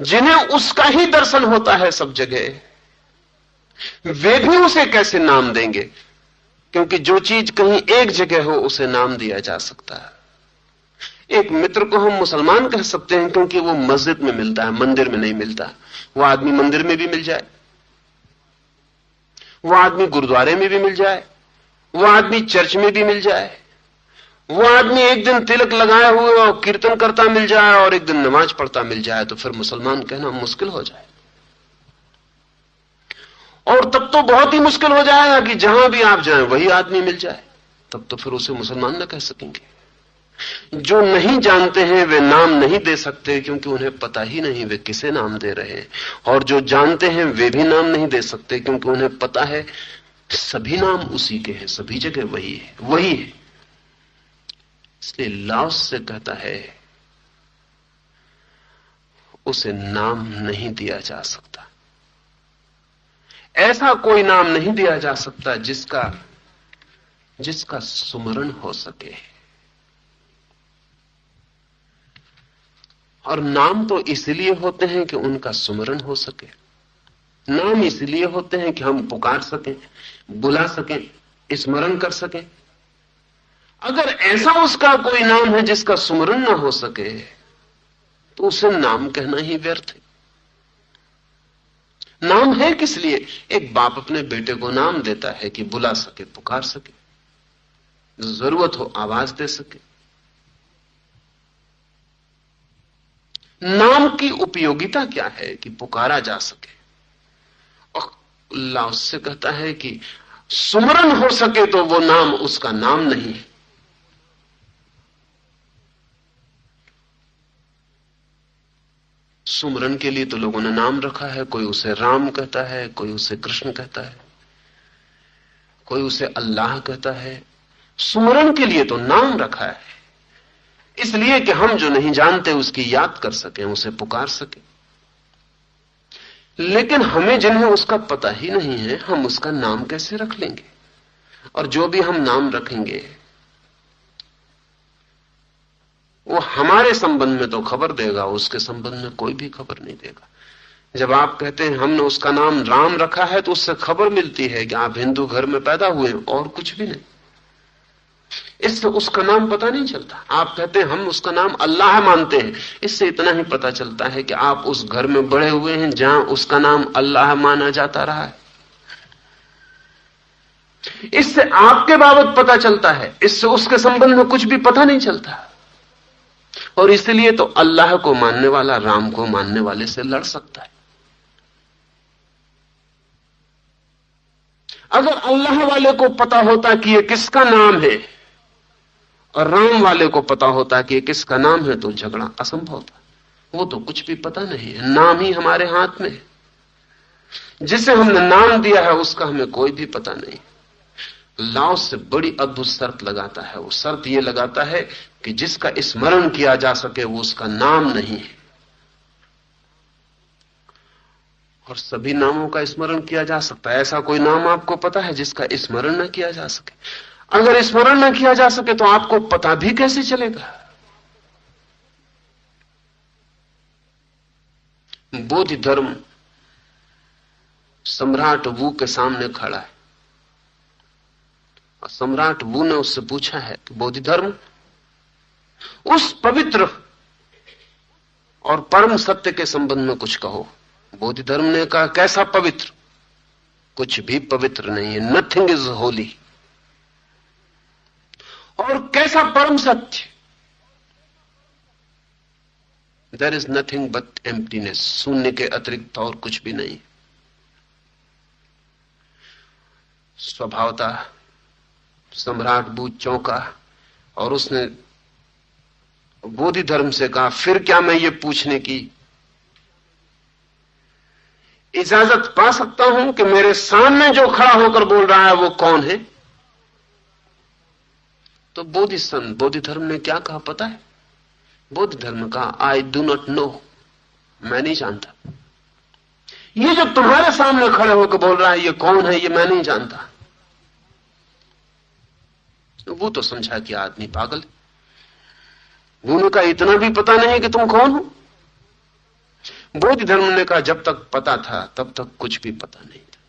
जिन्हें उसका ही दर्शन होता है सब जगह, वे भी उसे कैसे नाम देंगे? क्योंकि जो चीज कहीं एक जगह हो उसे नाम दिया जा सकता है। एक मित्र को हम मुसलमान कह सकते हैं क्योंकि वो मस्जिद में मिलता है, मंदिर में नहीं मिलता। वो आदमी मंदिर में भी मिल जाए, वो आदमी गुरुद्वारे में भी मिल जाए, वो आदमी चर्च में भी मिल जाए, वो आदमी एक दिन तिलक लगाए हुए और कीर्तन करता मिल जाए और एक दिन नमाज पढ़ता मिल जाए, तो फिर मुसलमान कहना मुश्किल हो जाए। और तब तो बहुत ही मुश्किल हो जाएगा कि जहां भी आप जाएं वही आदमी मिल जाए, तब तो फिर उसे मुसलमान न कह सकेंगे। जो नहीं जानते हैं वे नाम नहीं दे सकते क्योंकि उन्हें पता ही नहीं वे किसे नाम दे रहे हैं, और जो जानते हैं वे भी नाम नहीं दे सकते क्योंकि उन्हें पता है सभी नाम उसी के हैं, सभी जगह वही है, वही है। इसलिए लाओस से कहता है उसे नाम नहीं दिया जा सकता, ऐसा कोई नाम नहीं दिया जा सकता जिसका सुमरण हो सके। और नाम तो इसलिए होते हैं कि उनका सुमरण हो सके, नाम इसलिए होते हैं कि हम पुकार सकें, बुला सकें, स्मरण कर सकें। अगर ऐसा उसका कोई नाम है जिसका सुमरण ना हो सके तो उसे नाम कहना ही व्यर्थ है। नाम है किस लिए? एक बाप अपने बेटे को नाम देता है कि बुला सके, पुकार सके, जरूरत हो आवाज दे सके, नाम की उपयोगिता क्या है कि पुकारा जा सके। और अल्लाह उससे कहता है कि सुमरन हो सके तो वो नाम उसका नाम नहीं है। सुमरन के लिए तो लोगों ने नाम रखा है, कोई उसे राम कहता है, कोई उसे कृष्ण कहता है, कोई उसे अल्लाह कहता है। सुमरन के लिए तो नाम रखा है, इसलिए कि हम जो नहीं जानते उसकी याद कर सकें, उसे पुकार सकें। लेकिन हमें जिन्हें उसका पता ही नहीं है, हम उसका नाम कैसे रख लेंगे? और जो भी हम नाम रखेंगे वो हमारे संबंध में तो खबर देगा, उसके संबंध में कोई भी खबर नहीं देगा। जब आप कहते हैं हमने उसका नाम राम रखा है, तो उससे खबर मिलती है कि आप हिंदू घर में पैदा हुए, और कुछ भी नहीं। इससे उसका नाम पता नहीं चलता। आप कहते हैं हम उसका नाम अल्लाह मानते हैं, इससे इतना ही पता चलता है कि आप उस घर में बड़े हुए हैं जहां उसका नाम अल्लाह माना जाता रहा है। इससे आपके बाबत पता चलता है, इससे उसके संबंध में कुछ भी पता नहीं चलता। और इसलिए तो अल्लाह को मानने वाला राम को मानने वाले से लड़ सकता है। अगर अल्लाह वाले को पता होता कि ये किसका नाम है और राम वाले को पता होता कि ये किसका नाम है, तो झगड़ा असंभव था। वो तो कुछ भी पता नहीं है, नाम ही हमारे हाथ में है। जिसे हमने नाम दिया है उसका हमें कोई भी पता नहीं। लाओ से बड़ी अद्भुत शर्त लगाता है। वो शर्त ये लगाता है कि जिसका स्मरण किया जा सके वो उसका नाम नहीं है। और सभी नामों का स्मरण किया जा सकता है। ऐसा कोई नाम आपको पता है जिसका स्मरण न किया जा सके? अगर स्मरण न किया जा सके तो आपको पता भी कैसे चलेगा? बोधि धर्म सम्राट वू के सामने खड़ा है और सम्राट वू ने उससे पूछा है कि बोधि धर्म, उस पवित्र और परम सत्य के संबंध में कुछ कहो। बोधि धर्म ने कहा, कैसा पवित्र? कुछ भी पवित्र नहीं है, नथिंग इज होली। और कैसा परम सत्य? There is nothing but emptiness, शून्य के अतिरिक्त और कुछ भी नहीं। स्वभावतः सम्राट बूझ चौंका और उसने बोधि धर्म से कहा, फिर क्या मैं ये पूछने की इजाजत पा सकता हूं कि मेरे सामने जो खड़ा होकर बोल रहा है वो कौन है? तो बोधि धर्म ने क्या कहा पता है? बोधि धर्म कहा, आई डू नॉट नो, मैं नहीं जानता। ये जो तुम्हारे सामने खड़े होकर बोल रहा है ये कौन है, ये मैं नहीं जानता। वो तो समझा कि आदमी पागल है। उन्होंने कहा, इतना भी पता नहीं कि तुम कौन हो? बोधि धर्म ने कहा, जब तक पता था तब तक कुछ भी पता नहीं था,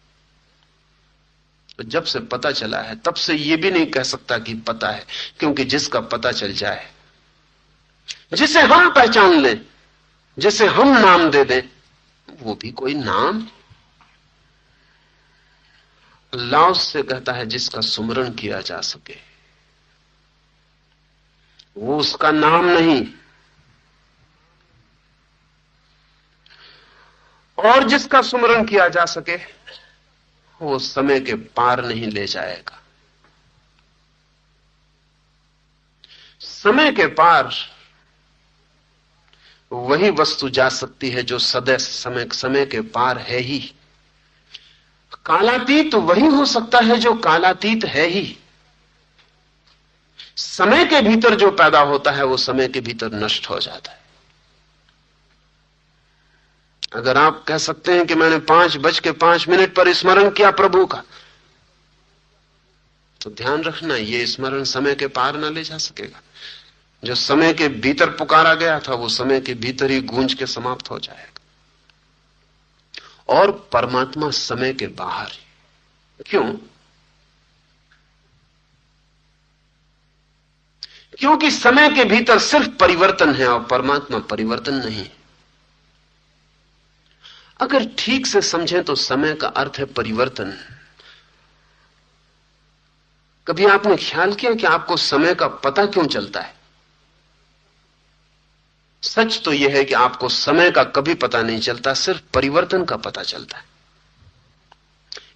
तो जब से पता चला है तब से ये भी नहीं कह सकता कि पता है, क्योंकि जिसका पता चल जाए, जिसे हम पहचान लें, जिसे हम नाम दे दें, वो भी कोई नाम है। अल्लाह से कहता है जिसका सुमरन किया जा सके वो उसका नाम नहीं, और जिसका सुमरन किया जा सके वो समय के पार नहीं ले जाएगा। समय के पार वही वस्तु जा सकती है जो सदैव समय के पार है ही। कालातीत वही हो सकता है जो कालातीत है ही। समय के भीतर जो पैदा होता है वो समय के भीतर नष्ट हो जाता है। अगर आप कह सकते हैं कि मैंने 5:05 पर स्मरण किया प्रभु का, तो ध्यान रखना ये स्मरण समय के पार ना ले जा सकेगा। जो समय के भीतर पुकारा गया था वो समय के भीतर ही गूंज के समाप्त हो जाएगा। और परमात्मा समय के बाहर है। क्यों? क्योंकि समय के भीतर सिर्फ परिवर्तन है और परमात्मा परिवर्तन नहीं है। अगर ठीक से समझें तो समय का अर्थ है परिवर्तन। कभी आपने ख्याल किया कि आपको समय का पता क्यों चलता है? सच तो यह है कि आपको समय का कभी पता नहीं चलता, सिर्फ परिवर्तन का पता चलता है।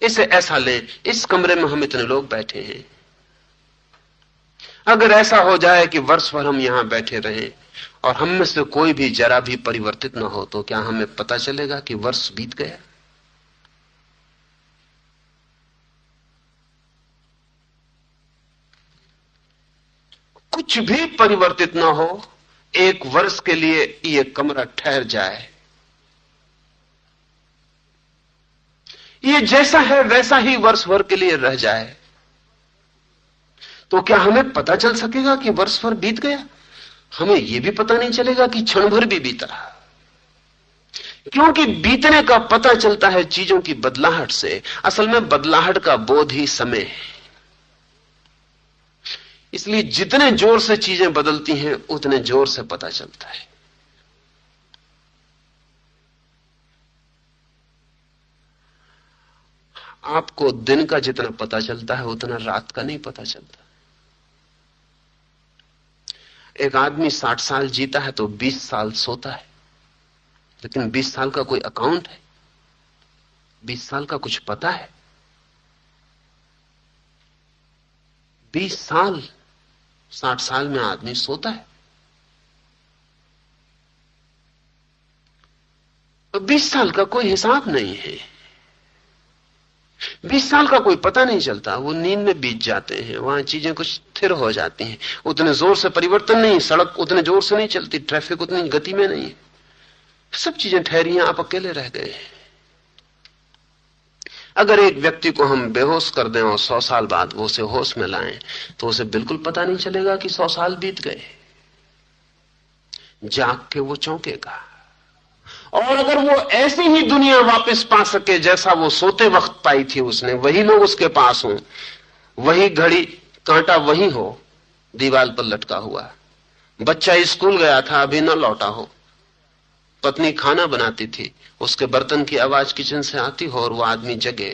इसे ऐसा लें, इस कमरे में हम इतने लोग बैठे हैं, अगर ऐसा हो जाए कि वर्ष भर हम यहां बैठे रहें और हम में से कोई भी जरा भी परिवर्तित ना हो, तो क्या हमें पता चलेगा कि वर्ष बीत गया? कुछ भी परिवर्तित ना हो, एक वर्ष के लिए यह कमरा ठहर जाए, ये जैसा है वैसा ही वर्ष भर के लिए रह जाए, तो क्या हमें पता चल सकेगा कि वर्ष भर बीत गया? हमें यह भी पता नहीं चलेगा कि क्षण भर भी बीता, क्योंकि बीतने का पता चलता है चीजों की बदलाहट से। असल में बदलाहट का बोध ही समय है। इसलिए जितने जोर से चीजें बदलती हैं उतने जोर से पता चलता है। आपको दिन का जितना पता चलता है उतना रात का नहीं पता चलता। एक आदमी 60 साल जीता है तो 20 साल सोता है, लेकिन 20 साल का कोई अकाउंट है? 20 साल का कुछ पता है? 20 साल, 60 साल में आदमी सोता है। तो 20 साल का कोई हिसाब नहीं है। 20 साल का कोई पता नहीं चलता, वो नींद में बीत जाते हैं, वहां चीजें कुछ स्थिर हो जाती हैं, उतने जोर से परिवर्तन नहीं, सड़क उतने जोर से नहीं चलती, ट्रैफिक उतनी गति में नहीं है, सब चीजें ठहरी हैं, आप अकेले रह गए। अगर एक व्यक्ति को हम बेहोश कर दें और 100 साल बाद वो उसे होश में लाएं, तो उसे बिल्कुल पता नहीं चलेगा कि 100 साल बीत गए। जाग के वो चौंकेगा। और अगर वो ऐसी ही दुनिया वापस पा सके जैसा वो सोते वक्त पाई थी उसने, वही लोग उसके पास हों, वही घड़ी कांटा वही हो दीवार पर लटका हुआ, बच्चा स्कूल गया था अभी न लौटा हो, पत्नी खाना बनाती थी, उसके बर्तन की आवाज किचन से आती हो और वो आदमी जगे,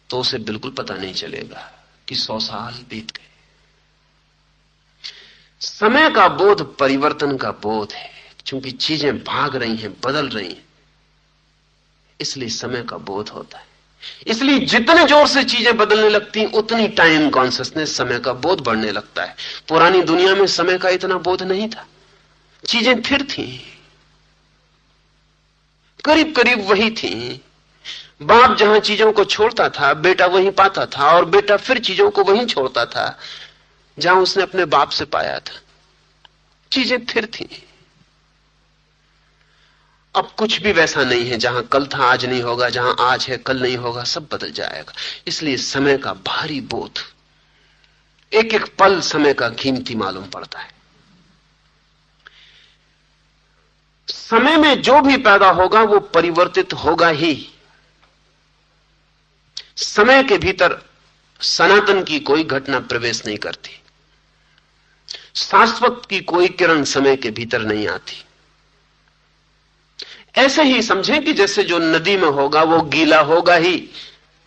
तो उसे बिल्कुल पता नहीं चलेगा कि 100 साल बीत गए। समय का बोध परिवर्तन का बोध है, क्योंकि चीजें भाग रही हैं, बदल रही हैं, इसलिए समय का बोध होता है। इसलिए जितने जोर से चीजें बदलने लगती उतनी टाइम कॉन्शियसनेस, समय का बोध बढ़ने लगता है। पुरानी दुनिया में समय का इतना बोध नहीं था, चीजें स्थिर थी, करीब करीब वही थी। बाप जहां चीजों को छोड़ता था बेटा वहीं पाता था, और बेटा फिर चीजों को वहीं छोड़ता था जहां उसने अपने बाप से पाया था। चीजें स्थिर थी। अब कुछ भी वैसा नहीं है, जहां कल था आज नहीं होगा, जहां आज है कल नहीं होगा, सब बदल जाएगा। इसलिए समय का भारी बोध, एक एक पल समय का कीमती मालूम पड़ता है। समय में जो भी पैदा होगा वो परिवर्तित होगा ही। समय के भीतर सनातन की कोई घटना प्रवेश नहीं करती, शाश्वत की कोई किरण समय के भीतर नहीं आती। ऐसे ही समझें कि जैसे जो नदी में होगा वो गीला होगा ही,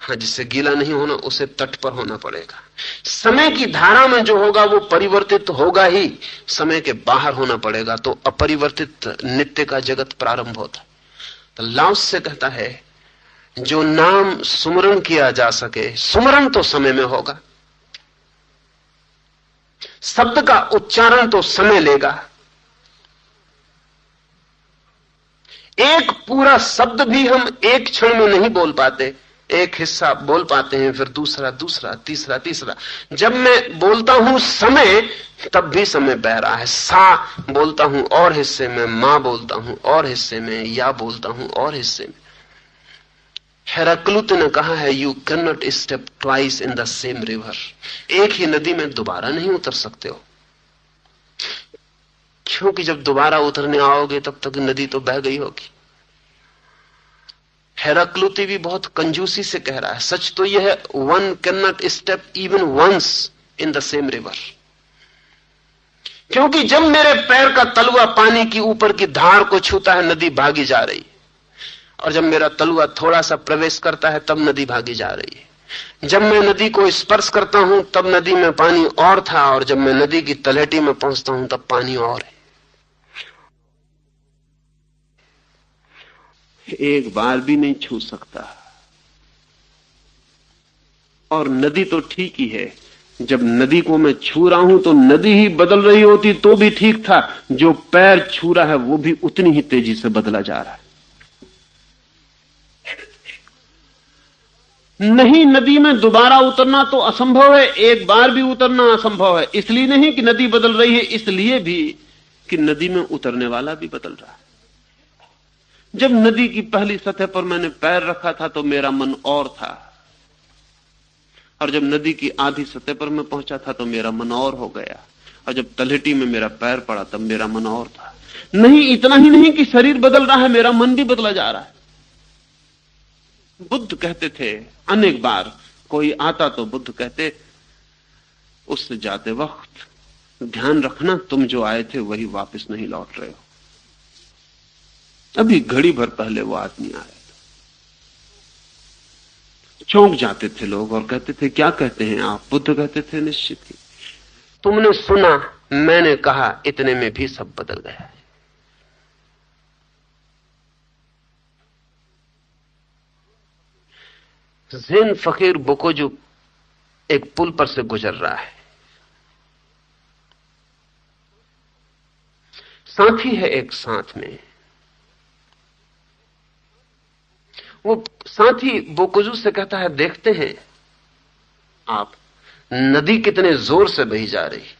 हाँ, जिससे गीला नहीं होना उसे तट पर होना पड़ेगा। समय की धारा में जो होगा वो परिवर्तित होगा ही, समय के बाहर होना पड़ेगा, तो अपरिवर्तित नित्य का जगत प्रारंभ होता है। तो लाओस से कहता है जो नाम सुमरण किया जा सके, सुमरण तो समय में होगा, शब्द का उच्चारण तो समय लेगा। एक पूरा शब्द भी हम एक क्षण में नहीं बोल पाते, एक हिस्सा बोल पाते हैं, फिर दूसरा, दूसरा, तीसरा, तीसरा। जब मैं बोलता हूं समय, तब भी समय बह रहा है। सा बोलता हूं और हिस्से में, मां बोलता हूं और हिस्से में, या बोलता हूं और हिस्से में। हेराक्लुत ने कहा है, you can not step twice in the same river. एक ही नदी में दोबारा नहीं उतर सकते हो, क्योंकि जब दोबारा उतरने आओगे तब तक नदी तो बह गई होगी। हेराक्लुती भी बहुत कंजूसी से कह रहा है, सच तो यह है, one can not step even once in the same river. क्योंकि जब मेरे पैर का तलवा पानी की ऊपर की धार को छूता है, नदी भागी जा रही, और जब मेरा तलवा थोड़ा सा प्रवेश करता है तब नदी भागी जा रही है। जब मैं नदी को स्पर्श करता हूं तब नदी में पानी और था, और जब मैं नदी की तलहटी में पहुंचता हूं तब पानी और है। एक बार भी नहीं छू सकता। और नदी तो ठीक ही है, जब नदी को मैं छू रहा हूं तो नदी ही बदल रही होती तो भी ठीक था, जो पैर छू रहा है वो भी उतनी ही तेजी से बदला जा रहा है। नहीं, नदी में दोबारा उतरना तो असंभव है, एक बार भी उतरना असंभव है। इसलिए नहीं कि नदी बदल रही है, इसलिए भी कि नदी में उतरने वाला भी बदल रहा है। जब नदी की पहली सतह पर मैंने पैर रखा था तो मेरा मन और था, और जब नदी की आधी सतह पर मैं पहुंचा था तो मेरा मन और हो गया, और जब तलहटी में मेरा पैर पड़ा तब मेरा मन और था। नहीं, इतना ही नहीं कि शरीर बदल रहा है, मेरा मन भी बदला जा रहा है। बुद्ध कहते थे, अनेक बार कोई आता तो बुद्ध कहते, उससे जाते वक्त ध्यान रखना, तुम जो आए थे वही वापस नहीं लौट रहे हो। अभी घड़ी भर पहले वो आदमी आया था। चौंक जाते थे लोग और कहते थे, क्या कहते हैं आप? बुद्ध कहते थे, निश्चित ही तुमने सुना, मैंने कहा, इतने में भी सब बदल गया है। ज़ेन फकीर बोकोजू एक पुल पर से गुजर रहा है, साथी है एक साथ में। वो साथी बोकोजू से कहता है, देखते हैं आप, नदी कितने जोर से बही जा रही।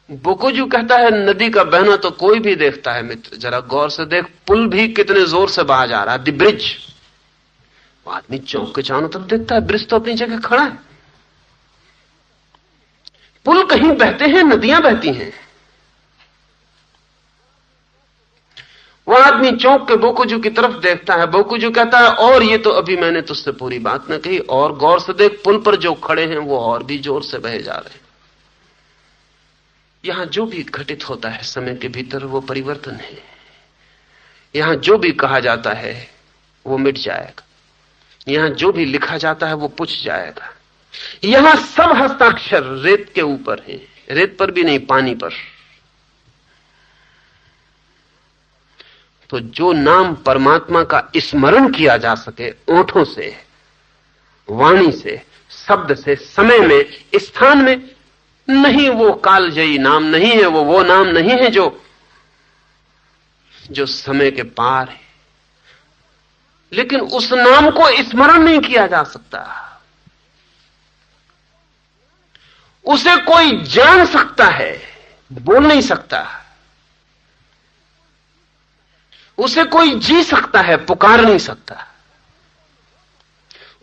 बोकोजू कहता है, नदी का बहना तो कोई भी देखता है मित्र, जरा गौर से देख, पुल भी कितने जोर से बहा जा रहा है, द ब्रिज। आदमी चौंक के चारों तरफ देखता है, ब्रिज तो अपनी जगह खड़ा है, पुल कहीं बहते हैं, नदियां बहती हैं। वह आदमी चौंक के बोकोजू की तरफ देखता है। बोकोजू कहता है, और ये तो अभी मैंने तुझसे पूरी बात न कही, और गौर से देख, पुल पर जो खड़े हैं वो और भी जोर से बहे जा रहे हैं। यहां जो भी घटित होता है समय के भीतर वो परिवर्तन है। यहां जो भी कहा जाता है वो मिट जाएगा, यहां जो भी लिखा जाता है वो पुछ जाएगा। यहां सब हस्ताक्षर रेत के ऊपर है, रेत पर भी नहीं, पानी पर। तो जो नाम परमात्मा का स्मरण किया जा सके ओंठों से, वाणी से, शब्द से, समय में, स्थान में, नहीं, वो कालजयी नाम नहीं है, वो नाम नहीं है जो समय के पार है। लेकिन उस नाम को स्मरण नहीं किया जा सकता। उसे कोई जान सकता है, बोल नहीं सकता। उसे कोई जी सकता है, पुकार नहीं सकता।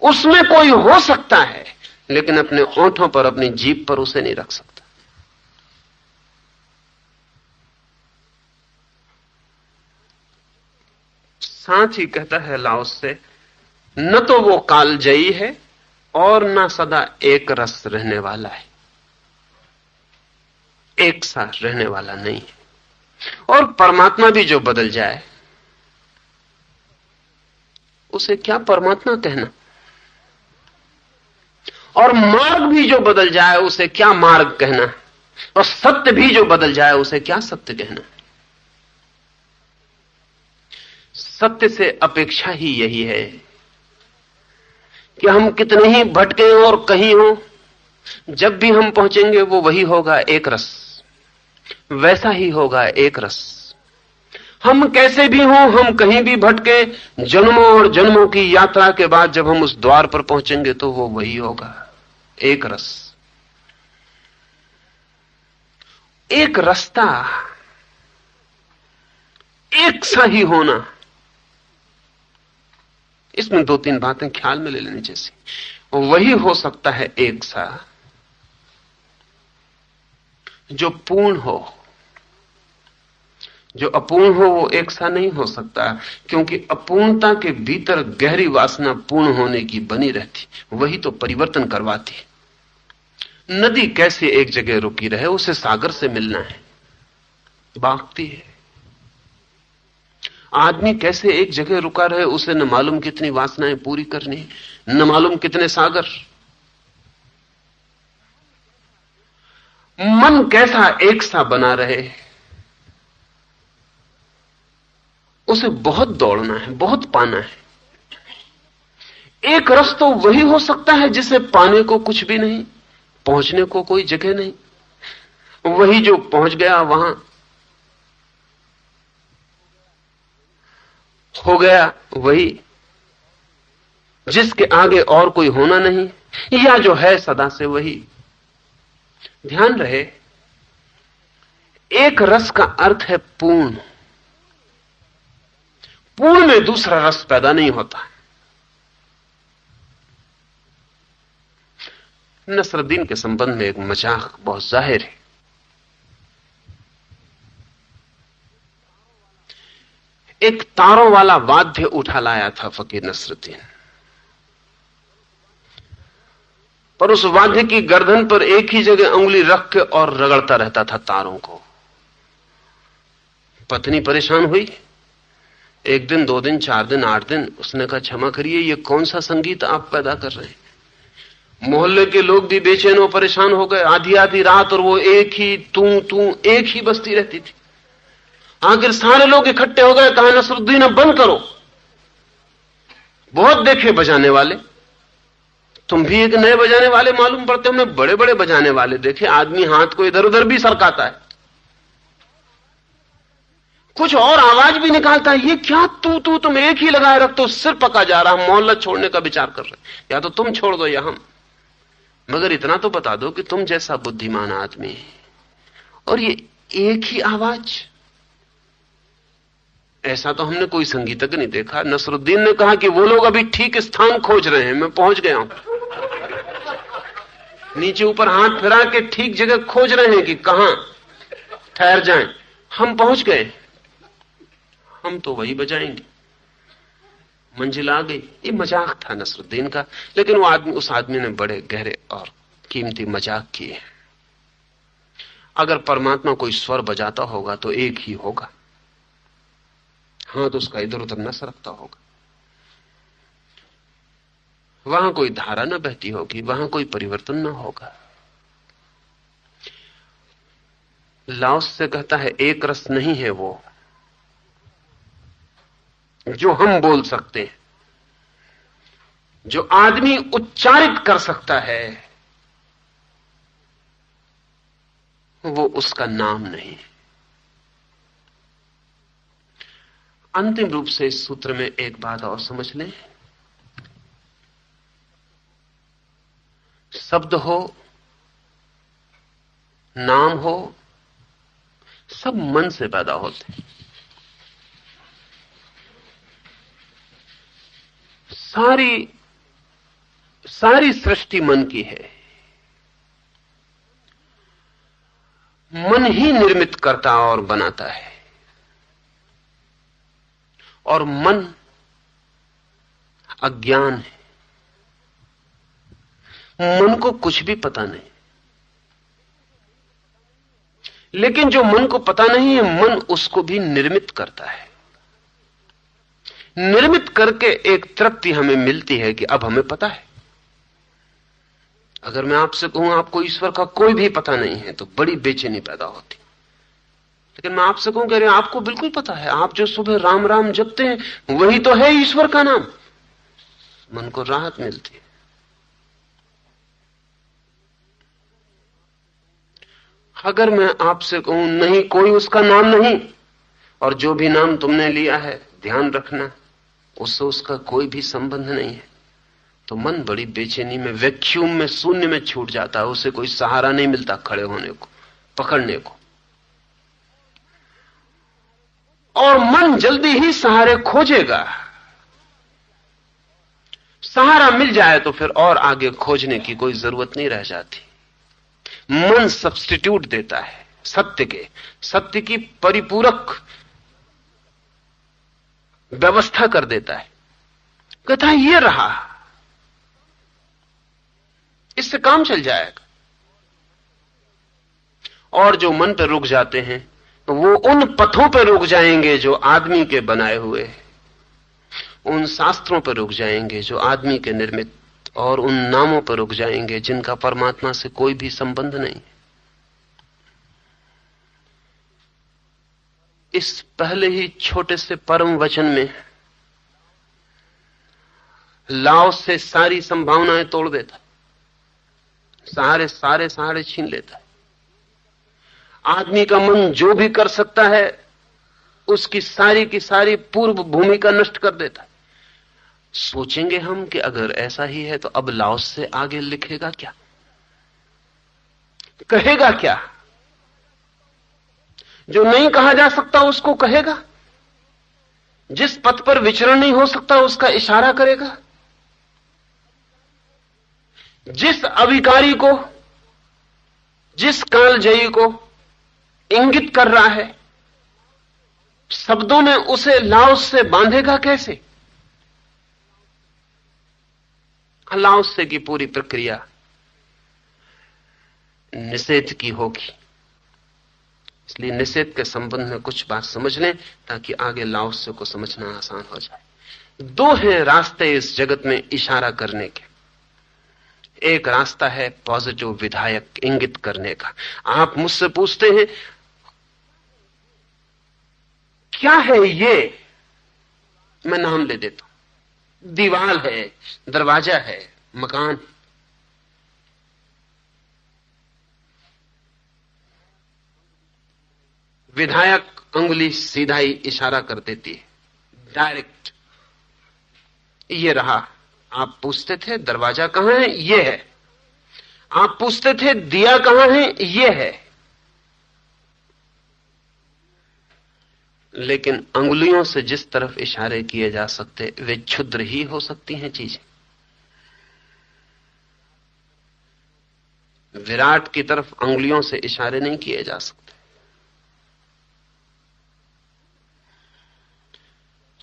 उसमें कोई हो सकता है, लेकिन अपने ओंठों पर, अपनी जीभ पर उसे नहीं रख सकता। साथ ही कहता है लाओस से, न तो वो कालजयी है और न सदा एक रस रहने वाला है, एक साथ रहने वाला नहीं है। और परमात्मा भी जो बदल जाए उसे क्या परमात्मा कहना, और मार्ग भी जो बदल जाए उसे क्या मार्ग कहना, और सत्य भी जो बदल जाए उसे क्या सत्य कहना। सत्य से अपेक्षा ही यही है कि हम कितने ही भटके और कहीं हो, जब भी हम पहुंचेंगे वो वही होगा, एक रस, वैसा ही होगा, एक रस। हम कैसे भी हों, हम कहीं भी भटके, जन्मों और जन्मों की यात्रा के बाद जब हम उस द्वार पर पहुंचेंगे तो वो वही होगा, एक रस, एक रास्ता, एक सा ही होना। इसमें दो तीन बातें ख्याल में ले लेनी जैसी, वही हो सकता है एक सा जो पूर्ण हो। जो अपूर्ण हो वो एक सा नहीं हो सकता, क्योंकि अपूर्णता के भीतर गहरी वासना पूर्ण होने की बनी रहती, वही तो परिवर्तन करवाती है। नदी कैसे एक जगह रुकी रहे, उसे सागर से मिलना है, भागती है। आदमी कैसे एक जगह रुका रहे, उसे न मालूम कितनी वासनाएं पूरी करनी, न मालूम कितने सागर। मन कैसा एक सा बना रहे, उसे बहुत दौड़ना है, बहुत पाना है। एक रस तो वही हो सकता है जिसे पाने को कुछ भी नहीं, पहुंचने को कोई जगह नहीं। वही जो पहुंच गया वहां हो गया, वही जिसके आगे और कोई होना नहीं, या जो है सदा से वही। ध्यान रहे, एक रस का अर्थ है पूर्ण। पूर्ण में दूसरा रस पैदा नहीं होता। नसरुद्दीन के संबंध में एक मजाक बहुत जाहिर है। एक तारों वाला वाद्य उठा लाया था फकीर नसरुद्दीन, पर उस वाद्य की गर्दन पर एक ही जगह उंगली रख के और रगड़ता रहता था तारों को। पत्नी परेशान हुई। एक दिन, 2 दिन, 4 दिन, 8 दिन। उसने कहा, क्षमा करिए, ये कौन सा संगीत आप पैदा कर रहे हैं? मोहल्ले के लोग भी बेचैन और परेशान हो गए। आधी आधी रात और वो एक ही तू एक ही बजती रहती थी। आखिर सारे लोग इकट्ठे हो गए, कहा, नसरुद्दीन अब बंद करो। बहुत देखे बजाने वाले, तुम भी एक नए बजाने वाले मालूम पड़ते। हमने बड़े बड़े बजाने वाले देखे, आदमी हाथ को इधर उधर भी सरकाता है, कुछ और आवाज भी निकालता है। ये क्या तुम एक ही लगाए रखते हो, सिर पका जा रहा, मोहल्ला छोड़ने का विचार कर रहे, या तो तुम छोड़ दो या हम। मगर इतना तो बता दो कि तुम जैसा बुद्धिमान आदमी और ये एक ही आवाज, ऐसा तो हमने कोई संगीतज्ञ नहीं देखा। नसरुद्दीन ने कहा कि वो लोग अभी ठीक स्थान खोज रहे हैं, मैं पहुंच गया हूं। नीचे ऊपर हाथ फिरा के ठीक जगह खोज रहे हैं कि कहां ठहर जाएं। हम पहुंच गए, हम तो वही बजाएंगे, मंजिल आ गई। ये मजाक था नसरुद्दीन का, लेकिन वो आदमी, उस आदमी ने बड़े गहरे और कीमती मजाक किए। अगर परमात्मा कोई स्वर बजाता होगा तो एक ही होगा, हाथ उसका इधर उधर न सरकता होगा। वहां कोई धारा न बहती होगी, वहां कोई परिवर्तन न होगा। लाओस से कहता है, एक रस नहीं है वो जो हम बोल सकते हैं, जो आदमी उच्चारित कर सकता है, वो उसका नाम नहीं। अंतिम रूप से इस सूत्र में एक बात और समझ लें। शब्द हो, नाम हो, सब मन से पैदा होते हैं। सारी सृष्टि मन की है। मन ही निर्मित करता और बनाता है, और मन अज्ञान है। मन को कुछ भी पता नहीं, लेकिन जो मन को पता नहीं है, मन उसको भी निर्मित करता है। निर्मित करके एक तृप्ति हमें मिलती है कि अब हमें पता है। अगर मैं आपसे कहूं आपको ईश्वर का कोई भी पता नहीं है तो बड़ी बेचैनी पैदा होती। लेकिन मैं आपसे कहूं, कह रहे आपको बिल्कुल पता है, आप जो सुबह राम राम जपते हैं वही तो है ईश्वर का नाम। मन को राहत मिलती है। अगर मैं आपसे कहूं नहीं, कोई उसका नाम नहीं, और जो भी नाम तुमने लिया है ध्यान रखना उससे उसका कोई भी संबंध नहीं है, तो मन बड़ी बेचैनी में, वैक्यूम में, शून्य में छूट जाता है। उसे कोई सहारा नहीं मिलता खड़े होने को, पकड़ने को। और मन जल्दी ही सहारे खोजेगा। सहारा मिल जाए तो फिर और आगे खोजने की कोई जरूरत नहीं रह जाती। मन सब्स्टिट्यूट देता है सत्य की परिपूरक व्यवस्था कर देता है। कहता है ये रहा, इससे काम चल जाएगा। और जो मन पे रुक जाते हैं तो वो उन पथों पे रुक जाएंगे जो आदमी के बनाए हुए, उन शास्त्रों पर रुक जाएंगे जो आदमी के निर्मित, और उन नामों पर रुक जाएंगे जिनका परमात्मा से कोई भी संबंध नहीं। इस पहले ही छोटे से परम वचन में लाओस से सारी संभावनाएं तोड़ देता, सारे छीन लेता है। आदमी का मन जो भी कर सकता है उसकी सारी की सारी पूर्व भूमिका नष्ट कर देता है। सोचेंगे हम कि अगर ऐसा ही है तो अब लाओस से आगे लिखेगा क्या, कहेगा क्या? जो नहीं कहा जा सकता उसको कहेगा, जिस पथ पर विचरण नहीं हो सकता उसका इशारा करेगा, जिस अविकारी को, जिस कालजयी को इंगित कर रहा है, शब्दों में उसे लाओस से बांधेगा कैसे? लाओस से की पूरी प्रक्रिया निषेध की होगी। इसलिए निषेध के संबंध में कुछ बात समझ लें ताकि आगे लाओस को समझना आसान हो जाए। दो हैं रास्ते इस जगत में इशारा करने के। एक रास्ता है पॉजिटिव विधायक इंगित करने का। आप मुझसे पूछते हैं क्या है ये, मैं नाम ले देता हूं। दीवार है, दरवाजा है, मकान है। विधायक अंगुली सीधा ही इशारा कर देती है, डायरेक्ट। ये रहा। आप पूछते थे दरवाजा कहां है, ये है। आप पूछते थे दिया कहां है, ये है। लेकिन अंगुलियों से जिस तरफ इशारे किए जा सकते वे क्षुद्र ही हो सकती हैं चीजें। विराट की तरफ अंगुलियों से इशारे नहीं किए जा सकते।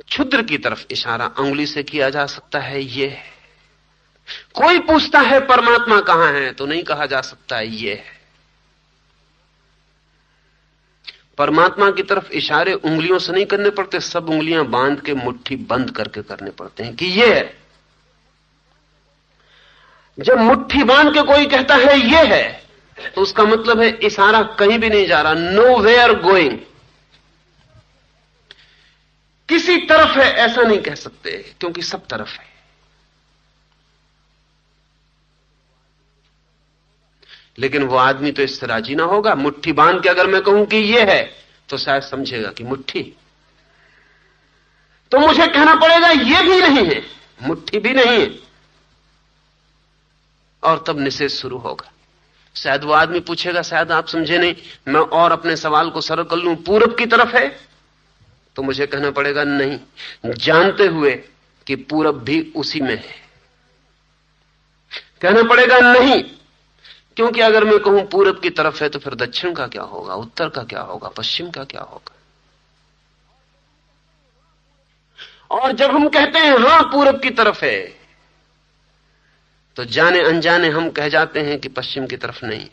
क्षुद्र की तरफ इशारा अंगुली से किया जा सकता है, ये है। कोई पूछता है परमात्मा कहां है तो नहीं कहा जा सकता ये है। परमात्मा की तरफ इशारे उंगलियों से नहीं करने पड़ते, सब उंगलियां बांध के मुट्ठी बंद करके करने पड़ते हैं कि ये है। जब मुट्ठी बांध के कोई कहता है ये है तो उसका मतलब है इशारा कहीं भी नहीं जा रहा, नो वेयर गोइंग। किसी तरफ है ऐसा नहीं कह सकते क्योंकि सब तरफ है। लेकिन वो आदमी तो इससे राजी ना होगा। मुट्ठी बांध के अगर मैं कहूं कि ये है तो शायद समझेगा कि मुट्ठी, तो मुझे कहना पड़ेगा ये भी नहीं है, मुट्ठी भी नहीं है, और तब निषेध शुरू होगा। शायद वो आदमी पूछेगा, शायद आप समझे नहीं, मैं और अपने सवाल को सरल कर लूं, पूरब की तरफ है, तो मुझे कहना पड़ेगा नहीं, जानते हुए कि पूरब भी उसी में है। कहना पड़ेगा नहीं, क्योंकि अगर मैं कहूं पूरब की तरफ है तो फिर दक्षिण का क्या होगा, उत्तर का क्या होगा, पश्चिम का क्या होगा। और जब हम कहते हैं हां पूरब की तरफ है तो जाने अनजाने हम कह जाते हैं कि पश्चिम की तरफ नहीं,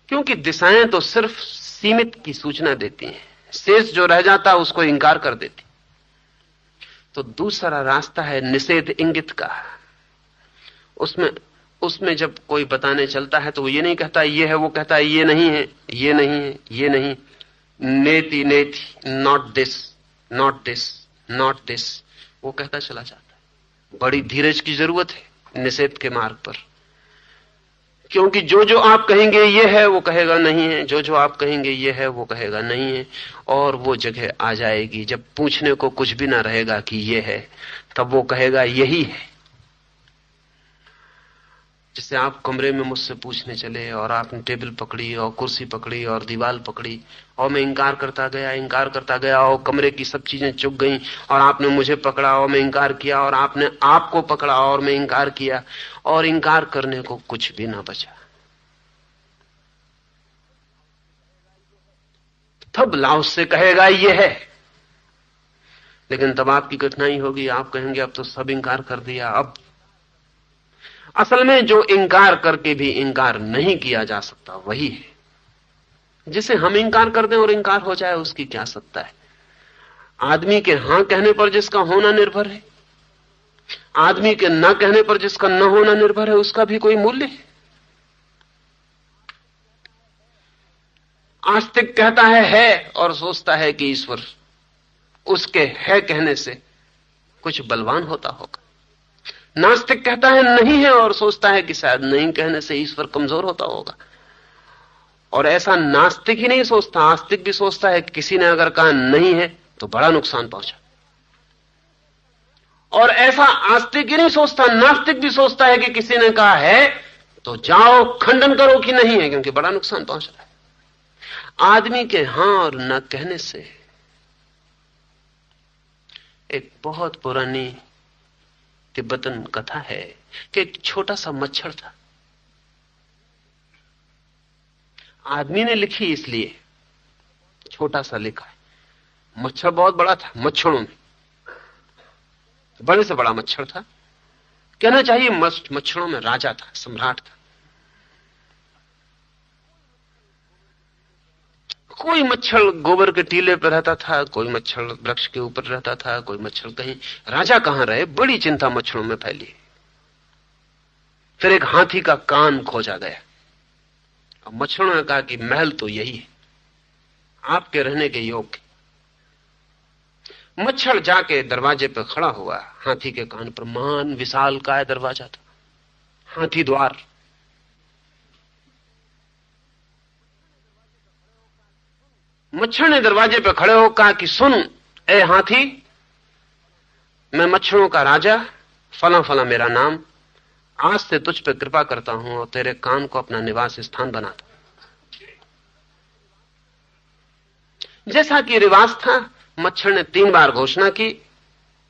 क्योंकि दिशाएं तो सिर्फ सीमित की सूचना देती हैं, शेष जो रह जाता है उसको इंकार कर देती। तो दूसरा रास्ता है निषेध इंगित का। उसमें जब कोई बताने चलता है तो वो ये नहीं कहता ये है, वो कहता है ये नहीं है, ये नहीं है, ये नहीं, नेति नेति, not this, not this, not this, वो कहता चला जाता है। बड़ी धीरज की जरूरत है निषेध के मार्ग पर, क्योंकि जो जो आप कहेंगे ये है वो कहेगा नहीं है, जो जो आप कहेंगे ये है वो कहेगा नहीं है। और वो जगह आ जाएगी जब पूछने को कुछ भी ना रहेगा कि ये है, तब वो कहेगा यही है। जैसे आप कमरे में मुझसे पूछने चले और आपने टेबल पकड़ी और कुर्सी पकड़ी और दीवार पकड़ी और मैं इंकार करता गया और कमरे की सब चीजें चुक गईं और आपने मुझे पकड़ा और मैं इंकार किया और आपने आपको पकड़ा और मैं इंकार किया और इंकार करने को कुछ भी ना बचा। तब लाओस से कहेगा ये है, लेकिन तब आपकी कठिनाई होगी, आप कहेंगे अब तो सब इंकार कर दिया। अब असल में जो इंकार करके भी इंकार नहीं किया जा सकता वही है, जिसे हम इंकार कर दें और इंकार हो जाए उसकी क्या सत्ता है। आदमी के हां कहने पर जिसका होना निर्भर है, आदमी के ना कहने पर जिसका न होना निर्भर है, उसका भी कोई मूल्य है। आस्तिक कहता है और सोचता है कि ईश्वर उसके है कहने से कुछ बलवान होता होगा। नास्तिक कहता है नहीं है और सोचता है कि शायद नहीं कहने से ईश्वर कमजोर होता होगा। और ऐसा नास्तिक ही नहीं सोचता, आस्तिक भी सोचता है कि किसी ने अगर कहा नहीं है तो बड़ा नुकसान पहुंचा। और ऐसा आस्तिक ही नहीं सोचता, नास्तिक भी सोचता है कि किसी ने कहा है तो जाओ खंडन करो कि नहीं है, क्योंकि बड़ा नुकसान पहुंच रहा है। आदमी के हां और न कहने से एक बहुत पुरानी तिब्बतन कथा है कि एक छोटा सा मच्छर था। आदमी ने लिखी इसलिए छोटा सा लिखा है। मच्छर बहुत बड़ा था, मच्छरों में बड़े से बड़ा मच्छर था। कहना चाहिए मच्छरों में राजा था, सम्राट था। कोई मच्छर गोबर के टीले पर रहता था, कोई मच्छर वृक्ष के ऊपर रहता था, कोई मच्छर कहीं। राजा कहां रहे, बड़ी चिंता मच्छरों में फैली। फिर एक हाथी का कान खोजा गया और मच्छरों ने कहा कि महल तो यही है, आपके रहने के योग्य। मच्छर जाके दरवाजे पर खड़ा हुआ, हाथी के कान पर। महान विशाल काय दरवाजा था, हाथी द्वार। मच्छर ने दरवाजे पर खड़े होकर कहा कि सुन ए हाथी, मैं मच्छरों का राजा, फला फला मेरा नाम, आज से तुझ पे कृपा करता हूं और तेरे कान को अपना निवास स्थान बनाता। जैसा कि रिवाज था, मच्छर ने 3 बार घोषणा की,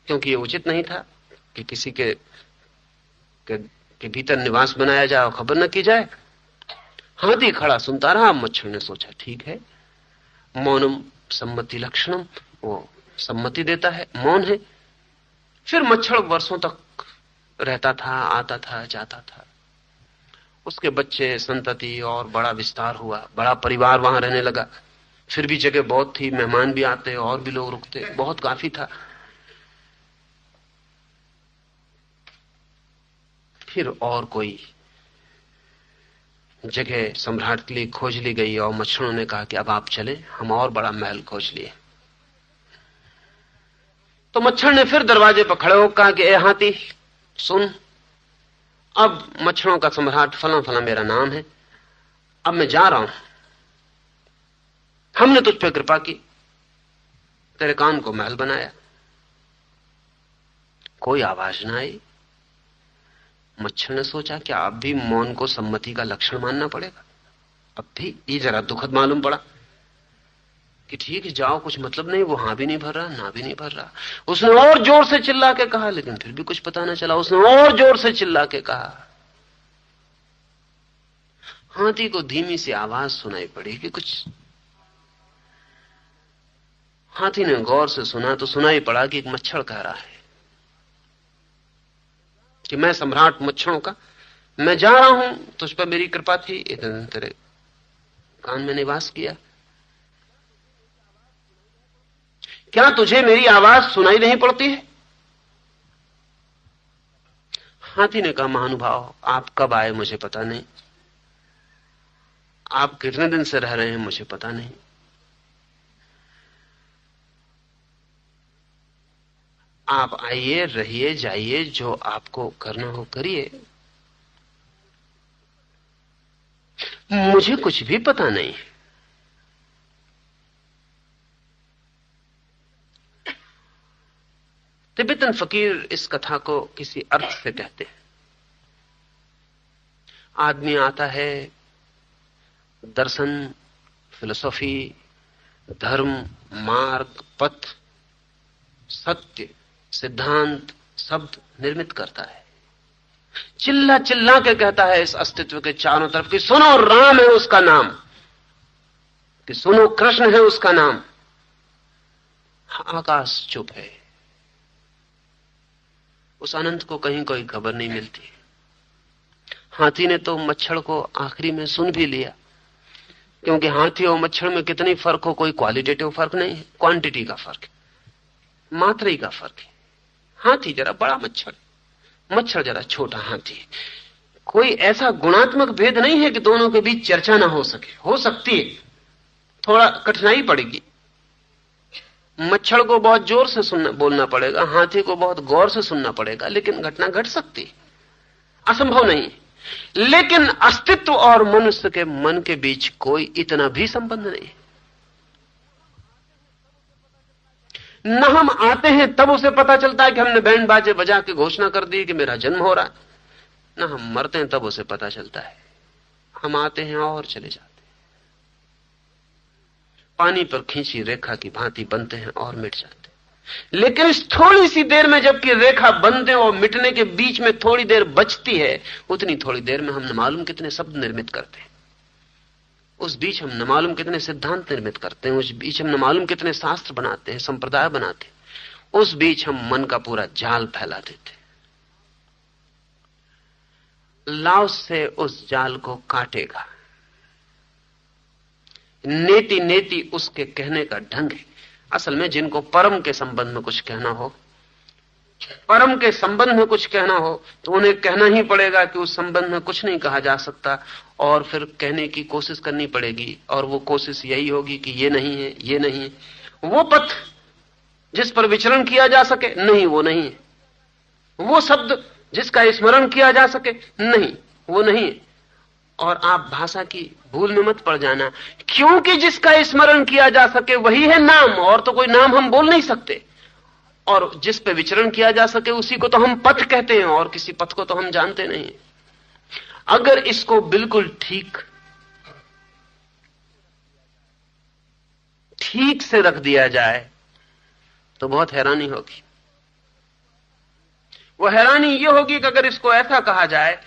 क्योंकि ये उचित नहीं था कि किसी के भीतर निवास बनाया जाए और खबर न की जाए। हाथी खड़ा सुनता रहा। मच्छर ने सोचा ठीक है, मौनम सम्मति लक्षणम, वो सम्मति देता है, मौन है। फिर मच्छर वर्षों तक रहता था, आता था, जाता था। उसके बच्चे, संतति और बड़ा विस्तार हुआ, बड़ा परिवार वहां रहने लगा। फिर भी जगह बहुत थी, मेहमान भी आते और भी लोग रुकते, बहुत काफी था। फिर और कोई जगह सम्राट के लिए खोज ली गई और मच्छरों ने कहा कि अब आप चले, हम और बड़ा महल खोज लिए। तो मच्छर ने फिर दरवाजे पर खड़े होकर कहा कि ए हाथी सुन, अब मच्छरों का सम्राट फला फला मेरा नाम है, अब मैं जा रहा हूं। हमने तुझ पे कृपा की, तेरे कान को महल बनाया। कोई आवाज ना आई। मच्छर ने सोचा क्या अब भी मौन को सम्मति का लक्षण मानना पड़ेगा? अब भी ये जरा दुखद मालूम पड़ा कि ठीक है जाओ, कुछ मतलब नहीं। वो हाँ भी नहीं भर रहा, ना भी नहीं भर रहा। उसने और जोर से चिल्ला के कहा, लेकिन फिर भी कुछ पता ना चला। उसने और जोर से चिल्ला के कहा। हाथी को धीमी सी आवाज सुनाई पड़ी कि कुछ। हाथी ने गौर से सुना तो सुनाई पड़ा कि एक मच्छर कह रहा है कि मैं सम्राट मच्छरों का, मैं जा रहा हूं, तुझ पर मेरी कृपा थी, इतने तेरे कान में निवास किया। क्या तुझे मेरी आवाज सुनाई नहीं पड़ती है? हाथी ने कहा महानुभाव, आप कब आए मुझे पता नहीं, आप कितने दिन से रह रहे हैं मुझे पता नहीं। आप आइए, रहिए, जाइए, जो आपको करना हो करिए, मुझे कुछ भी पता नहीं। तिब्बतन फकीर इस कथा को किसी अर्थ से कहते हैं। आदमी आता है, दर्शन, फिलोसॉफी, धर्म, मार्ग, पथ, सत्य, सिद्धांत, शब्द निर्मित करता है। चिल्ला चिल्ला के कहता है इस अस्तित्व के चारों तरफ कि सुनो राम है उसका नाम, कि सुनो कृष्ण है उसका नाम। आकाश चुप है, उस अनंत को कहीं कोई खबर नहीं मिलती। हाथी ने तो मच्छर को आखिरी में सुन भी लिया, क्योंकि हाथी और मच्छर में कितनी फर्क हो, कोई क्वालिटेटिव फर्क नहीं है, क्वांटिटी का फर्क है, मात्रा का फर्क है। हाथी जरा बड़ा मच्छर, मच्छर जरा छोटा हाथी। कोई ऐसा गुणात्मक भेद नहीं है कि दोनों के बीच चर्चा ना हो सके, हो सकती है, थोड़ा कठिनाई पड़ेगी। मच्छर को बहुत जोर से बोलना पड़ेगा, हाथी को बहुत गौर से सुनना पड़ेगा, लेकिन घटना घट सकती, असंभव नहीं। लेकिन अस्तित्व और मनुष्य के मन के बीच कोई इतना भी संबंध नहीं। न हम आते हैं तब उसे पता चलता है कि हमने बैंड बाजे बजा के घोषणा कर दी कि मेरा जन्म हो रहा है, न हम मरते हैं तब उसे पता चलता है। हम आते हैं और चले जाते हैं, पानी पर खींची रेखा की भांति बनते हैं और मिट जाते हैं। लेकिन इस थोड़ी सी देर में जबकि रेखा बनने और मिटने के बीच में थोड़ी देर बचती है, उतनी थोड़ी देर में हम न मालूम कितने शब्द निर्मित करते हैं, उस बीच हम न मालूम कितने सिद्धांत निर्मित करते हैं, उस बीच हम न मालूम कितने शास्त्र बनाते हैं, संप्रदाय बनाते हैं, उस बीच हम मन का पूरा जाल फैला देते हैं। लाओस से उस जाल को काटेगा। नेति नेति उसके कहने का ढंग है। असल में जिनको परम के संबंध में कुछ कहना हो, परम के संबंध में कुछ कहना हो, तो उन्हें कहना ही पड़ेगा कि उस संबंध में कुछ नहीं कहा जा सकता, और फिर कहने की कोशिश करनी पड़ेगी, और वो कोशिश यही होगी कि ये नहीं है, ये नहीं है। वो पथ जिस पर विचरण किया जा सके, नहीं वो नहीं है। वो शब्द जिसका स्मरण किया जा सके, नहीं वो नहीं है। और आप भाषा की भूल में मत पड़ जाना, क्योंकि जिसका स्मरण किया जा सके वही है नाम, और तो कोई नाम हम बोल नहीं सकते। और जिस पे विचरण किया जा सके उसी को तो हम पथ कहते हैं, और किसी पथ को तो हम जानते नहीं। अगर इसको बिल्कुल ठीक से रख दिया जाए तो बहुत हैरानी होगी। वो हैरानी ये होगी कि अगर इसको ऐसा कहा जाए,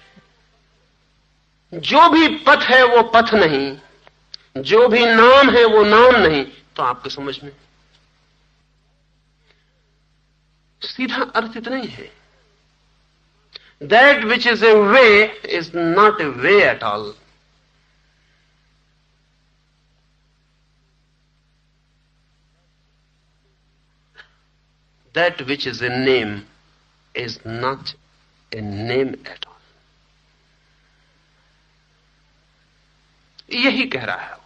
जो भी पथ है वो पथ नहीं, जो भी नाम है वो नाम नहीं, तो आपको समझ में सीधा अर्थ इतना ही है। That which is a way is not a way at all. That which is a name is not a name at all. यही कह रहा है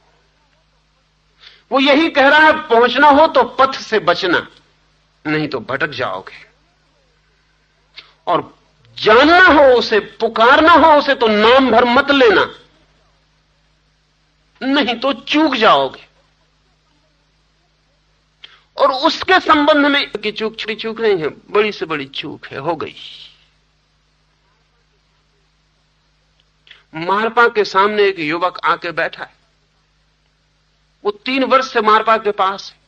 वो यही कह रहा है, पहुंचना हो तो पथ से बचना, नहीं तो भटक जाओगे। और जानना हो उसे, पुकारना हो उसे, तो नाम भर मत लेना, नहीं तो चूक जाओगे। और उसके संबंध में कि चूक छोटी चूक नहीं है, बड़ी से बड़ी चूक है, हो गई। मारपा के सामने एक युवक आके बैठा है, वो 3 वर्ष से मारपा के पास है,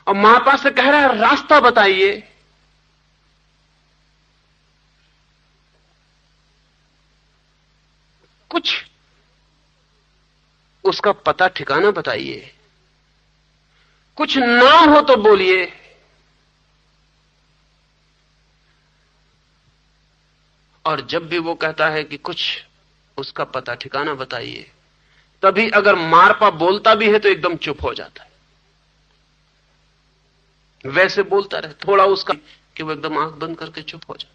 और मारपा से कह रहा है रास्ता बताइए। कुछ उसका पता ठिकाना बताइए, कुछ नाम हो तो बोलिए। और जब भी वो कहता है कि कुछ उसका पता ठिकाना बताइए, तभी अगर मारपा बोलता भी है तो एकदम चुप हो जाता है। वैसे बोलता रहे थोड़ा उसका कि वो एकदम आंख बंद करके चुप हो जाता।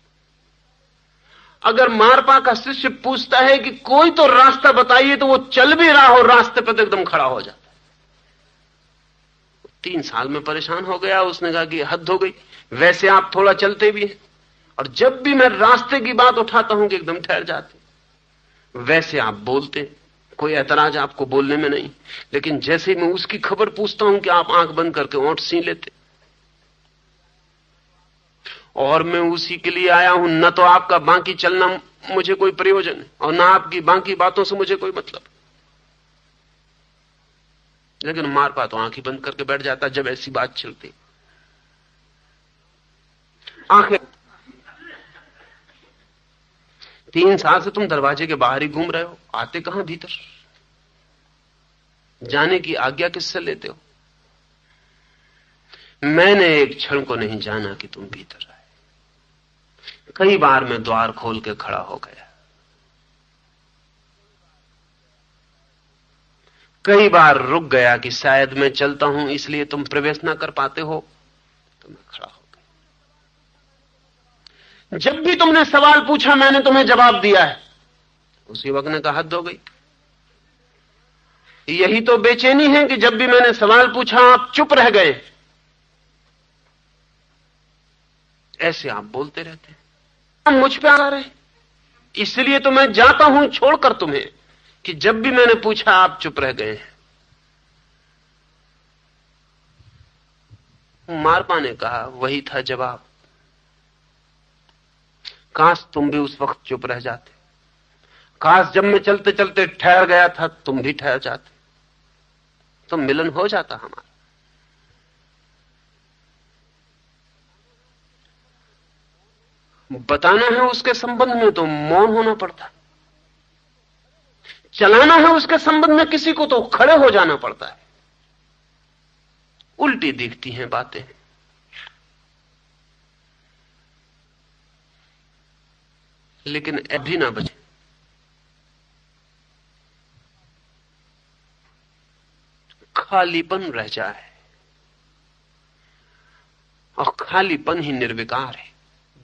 अगर मारपा का शिष्य पूछता है कि कोई तो रास्ता बताइए, तो वो चल भी रहा हो रास्ते पर तो एकदम खड़ा हो जाता है। 3 साल में परेशान हो गया, उसने कहा कि हद हो गई, वैसे आप थोड़ा चलते भी हैं, और जब भी मैं रास्ते की बात उठाता हूं कि एकदम ठहर जाते, वैसे आप बोलते, कोई ऐतराज आपको बोलने में नहीं, लेकिन जैसे ही मैं उसकी खबर पूछता हूं कि आप आंख बंद करके ओंठ सी लेते। और मैं उसी के लिए आया हूं, न तो आपका बाकी चलना मुझे कोई प्रयोजन है, और न आपकी बाकी बातों से मुझे कोई मतलब। लेकिन मारपा तो आंखें बंद करके बैठ जाता जब ऐसी बात चलती। आंखें 3 साल से तुम दरवाजे के बाहर ही घूम रहे हो, आते कहां भीतर? जाने की आज्ञा किससे लेते हो? मैंने एक क्षण को नहीं जाना कि तुम भीतर आए। कई बार मैं द्वार खोल के खड़ा हो गया, कई बार रुक गया कि शायद मैं चलता हूं इसलिए तुम प्रवेश ना कर पाते हो, तो मैं खड़ा हो गया। जब भी तुमने सवाल पूछा मैंने तुम्हें जवाब दिया है। उस युवक ने कहा हद हो गई, यही तो बेचैनी है कि जब भी मैंने सवाल पूछा आप चुप रह गए। ऐसे आप बोलते रहते हैं, हम मुझ पे आ रहे, इसलिए तो मैं जाता हूं छोड़कर तुम्हें कि जब भी मैंने पूछा आप चुप रह गए हैं। मारपा ने कहा, वही था जवाब। काश तुम भी उस वक्त चुप रह जाते, काश जब मैं चलते चलते ठहर गया था तुम भी ठहर जाते, तो मिलन हो जाता हमारा। बताना है उसके संबंध में तो मौन होना पड़ता है, चलाना है उसके संबंध में किसी को तो खड़े हो जाना पड़ता है। उल्टी दिखती हैं बातें, लेकिन अभी ना बचे। खालीपन रह जाए, और खालीपन ही निर्विकार है।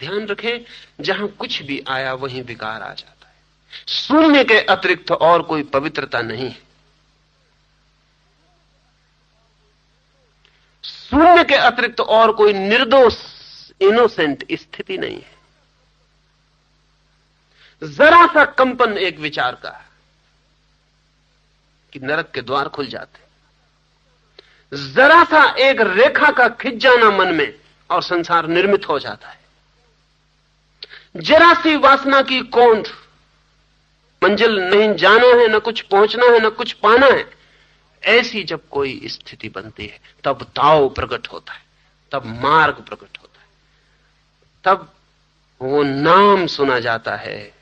ध्यान रखें, जहां कुछ भी आया वहीं विकार आ जाता है। शून्य के अतिरिक्त और कोई पवित्रता नहीं है। शून्य के अतिरिक्त और कोई निर्दोष इनोसेंट स्थिति नहीं है। जरा सा कंपन एक विचार का कि नरक के द्वार खुल जाते, जरा सा एक रेखा का खिंच जाना मन में और संसार निर्मित हो जाता है। जरा सी वासना की कौंध, मंजिल नहीं जाना है, न कुछ पहुंचना है, न कुछ पाना है, ऐसी जब कोई स्थिति बनती है तब ताव प्रकट होता है, तब मार्ग प्रकट होता है, तब वो नाम सुना जाता है,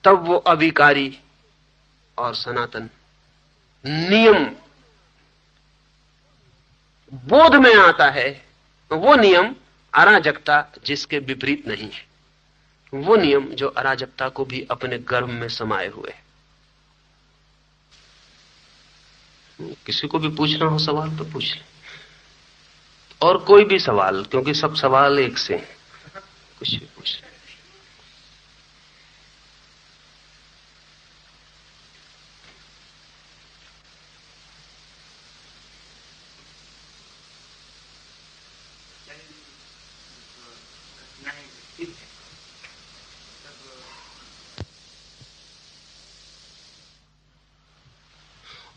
तब वो अविकारी और सनातन नियम बोध में आता है। वो नियम अराजकता जिसके विपरीत नहीं है, वो नियम जो अराजकता को भी अपने गर्भ में समाये हुए है। किसी को भी पूछना हो सवाल तो पूछ ले, और कोई भी सवाल, क्योंकि सब सवाल एक से हैं, कुछ भी पूछ ले।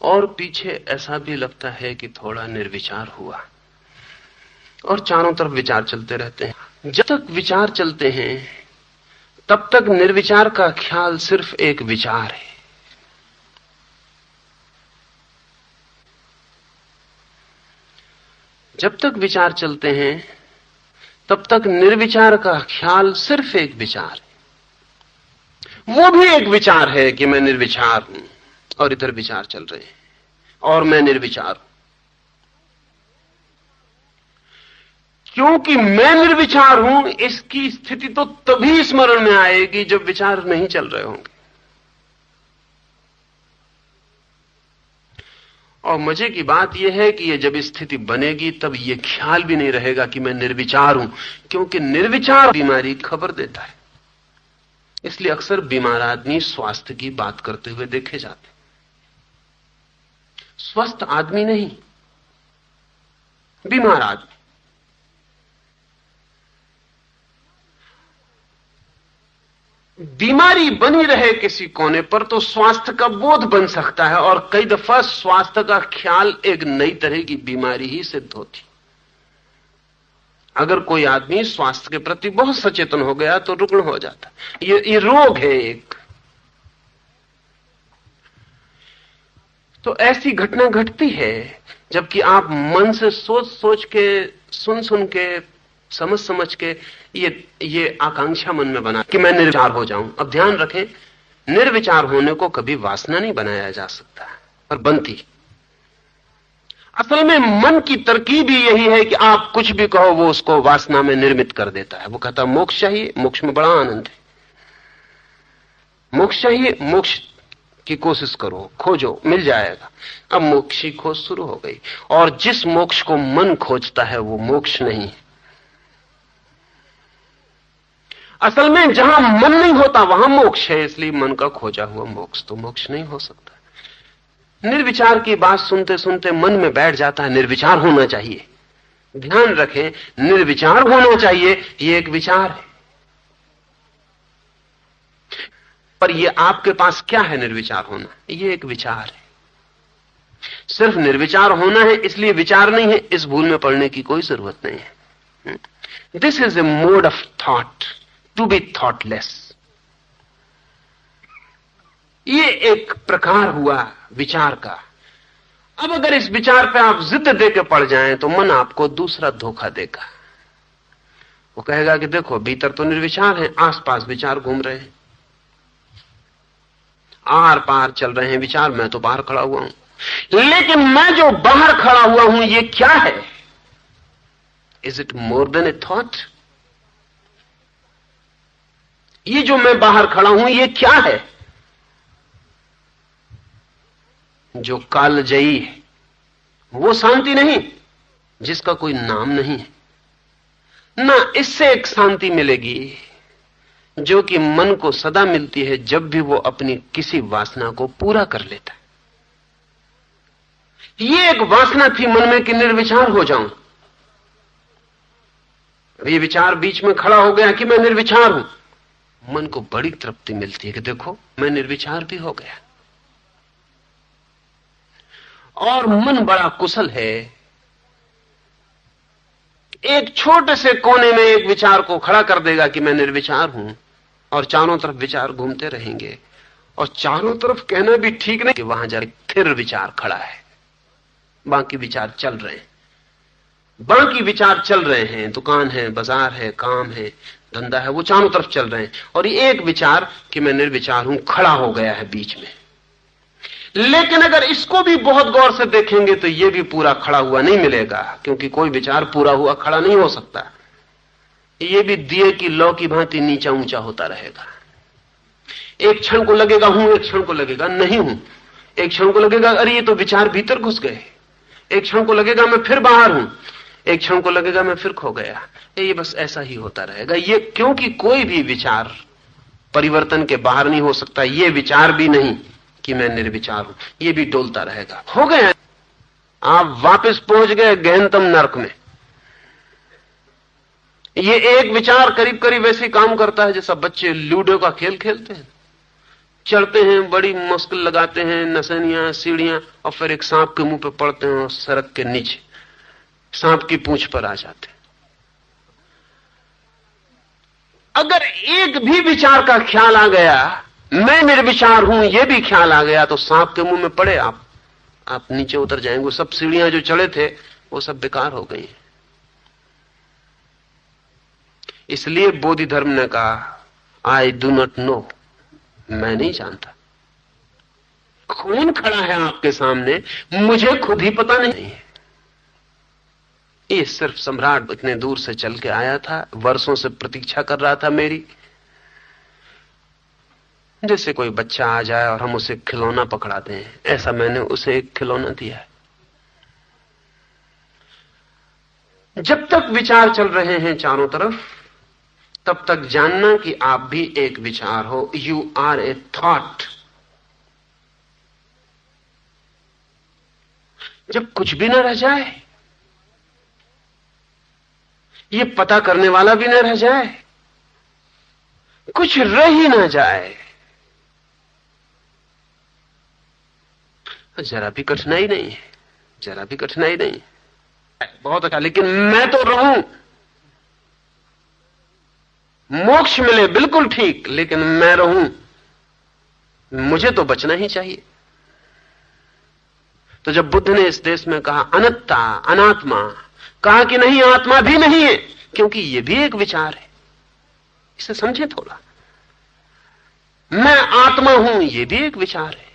और पीछे ऐसा भी लगता है कि थोड़ा निर्विचार हुआ, और चारों तरफ विचार चलते रहते हैं। जब तक विचार चलते हैं तब तक निर्विचार का ख्याल सिर्फ एक विचार है। जब तक विचार चलते हैं तब तक निर्विचार का ख्याल सिर्फ एक विचार है। वो भी एक विचार है कि मैं निर्विचार हूं और इधर विचार चल रहे हैं और मैं निर्विचार हूं। क्योंकि मैं निर्विचार हूं, इसकी स्थिति तो तभी स्मरण में आएगी जब विचार नहीं चल रहे होंगे। और मजे की बात यह है कि ये जब स्थिति बनेगी तब ये ख्याल भी नहीं रहेगा कि मैं निर्विचार हूं, क्योंकि निर्विचार बीमारी खबर देता है। इसलिए अक्सर बीमार आदमी स्वास्थ्य की बात करते हुए देखे जाते, स्वस्थ आदमी नहीं, बीमार आदमी। बीमारी बनी रहे किसी कोने पर तो स्वास्थ्य का बोध बन सकता है, और कई दफा स्वास्थ्य का ख्याल एक नई तरह की बीमारी ही सिद्ध होती। अगर कोई आदमी स्वास्थ्य के प्रति बहुत सचेतन हो गया तो रुग्ण हो जाता। ये रोग है एक। तो ऐसी घटना घटती है जबकि आप मन से सोच सोच के, सुन सुन के, समझ समझ के ये आकांक्षा मन में बना कि मैं निर्विचार हो जाऊं। अब ध्यान रखें, निर्विचार होने को कभी वासना नहीं बनाया जा सकता, पर बनती। असल में मन की तरकीब ही यही है कि आप कुछ भी कहो वो उसको वासना में निर्मित कर देता है। वो कहता मोक्ष चाहिए, मोक्ष में बड़ा आनंद है, मोक्ष चाहिए, मोक्ष की कोशिश करो, खोजो, मिल जाएगा। अब मोक्ष की खोज शुरू हो गई, और जिस मोक्ष को मन खोजता है वो मोक्ष नहीं है। असल में जहां मन नहीं होता वहां मोक्ष है, इसलिए मन का खोजा हुआ मोक्ष तो मोक्ष नहीं हो सकता। निर्विचार की बात सुनते सुनते मन में बैठ जाता है निर्विचार होना चाहिए। ध्यान रखें, निर्विचार होना चाहिए ये एक विचार है, पर ये आपके पास क्या है? निर्विचार होना ये एक विचार है। सिर्फ निर्विचार होना है इसलिए विचार नहीं है, इस भूल में पड़ने की कोई जरूरत नहीं है। This is a mode of thought, to be thoughtless. ये एक प्रकार हुआ विचार का। अब अगर इस विचार पे आप जिद देके पड़ जाएं तो मन आपको दूसरा धोखा देगा। वो कहेगा कि देखो भीतर तो निर्विचार है, आसपास विचार घूम रहे हैं, आर पार चल रहे हैं विचार, मैं तो बाहर खड़ा हुआ हूं। लेकिन मैं जो बाहर खड़ा हुआ हूं ये क्या है? Is it more than A thought? ये जो मैं बाहर खड़ा हूं ये क्या है? जो कालजयी है, वो शांति नहीं जिसका कोई नाम नहीं है। ना इससे एक शांति मिलेगी जो कि मन को सदा मिलती है जब भी वो अपनी किसी वासना को पूरा कर लेता है। ये एक वासना थी मन में कि निर्विचार हो जाऊं। ये विचार बीच में खड़ा हो गया कि मैं निर्विचार हूं, मन को बड़ी तृप्ति मिलती है कि देखो मैं निर्विचार भी हो गया। और मन बड़ा कुशल है, एक छोटे से कोने में एक विचार को खड़ा कर देगा कि मैं निर्विचार हूं, और चारों तरफ विचार घूमते रहेंगे। और चारों तरफ कहना भी ठीक नहीं कि वहां जाके फिर विचार खड़ा है, बाकी विचार चल रहे हैं, बाकी विचार चल रहे हैं, दुकान है, बाजार है, काम है, धंधा है, वो चारों तरफ चल रहे हैं। और ये एक विचार कि मैं निर्विचार हूं खड़ा हो गया है बीच में। लेकिन अगर इसको भी बहुत गौर से देखेंगे तो ये भी पूरा खड़ा हुआ नहीं मिलेगा, क्योंकि कोई विचार पूरा हुआ खड़ा नहीं हो सकता। ये भी दिए की लौ की भांति नीचा ऊंचा होता रहेगा। एक क्षण को लगेगा हूं, एक क्षण को लगेगा नहीं हूं, एक क्षण को लगेगा अरे ये तो विचार भीतर घुस गए, एक क्षण को लगेगा मैं फिर बाहर हूं, एक क्षण को लगेगा मैं फिर खो गया। ये बस ऐसा ही होता रहेगा। ये क्योंकि कोई भी विचार परिवर्तन के बाहर नहीं हो सकता। ये विचार भी नहीं कि मैं निर्विचार हूं, ये भी डोलता रहेगा। हो गया, आप वापस पहुंच गए गहनतम नरक में। ये एक विचार करीब करीब वैसे काम करता है जैसा बच्चे लूडो का खेल खेलते हैं, चढ़ते हैं, बड़ी मुश्किल लगाते हैं, नसनियां, सीढ़ियां, और फिर एक सांप के मुंह पे पड़ते हैं और सड़क के नीचे सांप की पूंछ पर आ जाते हैं। अगर एक भी विचार का ख्याल आ गया, मैं निर्विचार हूं, यह भी ख्याल आ गया, तो सांप के मुंह में पड़े आप नीचे उतर जाएंगे। सब सीढ़ियां जो चढ़े थे वो सब बेकार हो गई। इसलिए बोधि धर्म ने कहा आई डू नॉट नो, मैं नहीं जानता। कौन खड़ा है आपके सामने मुझे खुद ही पता नहीं है। ये सिर्फ सम्राट इतने दूर से चल के आया था, वर्षों से प्रतीक्षा कर रहा था मेरी। जैसे कोई बच्चा आ जाए और हम उसे खिलौना पकड़ा दें, ऐसा मैंने उसे एक खिलौना दिया है। जब तक विचार चल रहे हैं चारों तरफ, तब तक जानना कि आप भी एक विचार हो। You are a thought. जब कुछ भी न रह जाए, ये पता करने वाला भी न रह जाए, कुछ रह ही ना जाए, जरा भी कठिनाई नहीं है, जरा भी कठिनाई नहीं है। बहुत अच्छा, लेकिन मैं तो रहूं, मोक्ष मिले बिल्कुल ठीक, लेकिन मैं रहूं, मुझे तो बचना ही चाहिए। तो जब बुद्ध ने इस देश में कहा अनत्ता, अनात्मा, कहा कि नहीं आत्मा भी नहीं है, क्योंकि यह भी एक विचार है। इसे समझे थोड़ा। मैं आत्मा हूं, यह भी एक विचार है,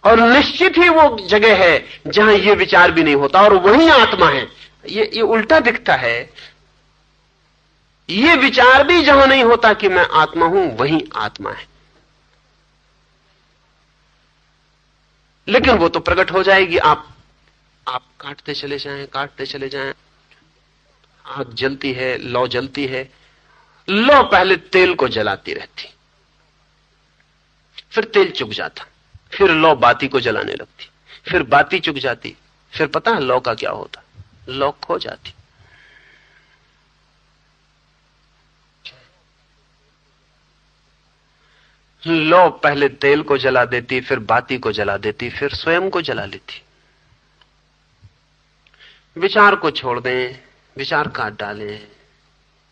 और निश्चित ही वो जगह है जहां यह विचार भी नहीं होता और वही आत्मा है। ये उल्टा दिखता है। ये विचार भी जहां नहीं होता कि मैं आत्मा हूं, वही आत्मा है। लेकिन वो तो प्रकट हो जाएगी। आप काटते चले जाएं, काटते चले जाएं, आग जलती है, लौ जलती है, लौ पहले तेल को जलाती रहती, फिर तेल चुक जाता, फिर लौ बाती को जलाने लगती, फिर बाती चुक जाती, फिर पता है लौ का क्या होता, लौ खो जाती। लौ पहले तेल को जला देती, फिर बाती को जला देती, फिर स्वयं को जला लेती। विचार को छोड़ दें, विचार काट डालें,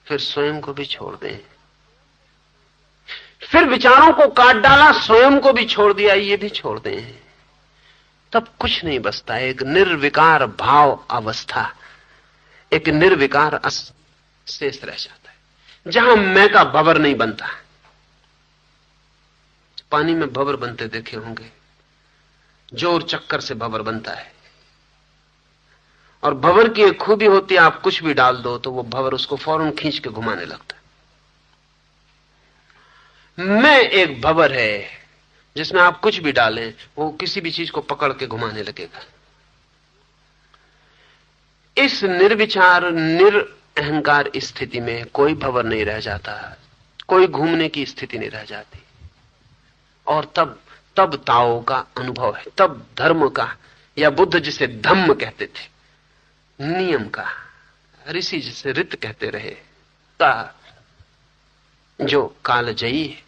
फिर स्वयं को भी छोड़ दें, फिर विचारों को काट डाला, स्वयं को भी छोड़ दिया, ये भी छोड़ दें, तब कुछ नहीं बचता। एक निर्विकार भाव अवस्था, एक निर्विकार शेष रह जाता है, जहां मैं का भंवर नहीं बनता। पानी में भंवर बनते देखे होंगे, जोर चक्कर से भंवर बनता है, और भंवर की एक खूबी होती है, आप कुछ भी डाल दो तो वो भंवर उसको फौरन खींच के घुमाने लगता है। मैं एक भंवर है जिसमें आप कुछ भी डालें वो किसी भी चीज को पकड़ के घुमाने लगेगा। इस निर्विचार निरअहंकार स्थिति में कोई भंवर नहीं रह जाता, कोई घूमने की स्थिति नहीं रह जाती, और तब ताओ का अनुभव है, तब धर्म का, या बुद्ध जिसे धम्म कहते थे, नियम का, ऋषि जिसे रित कहते रहे, का जो कालजयी है,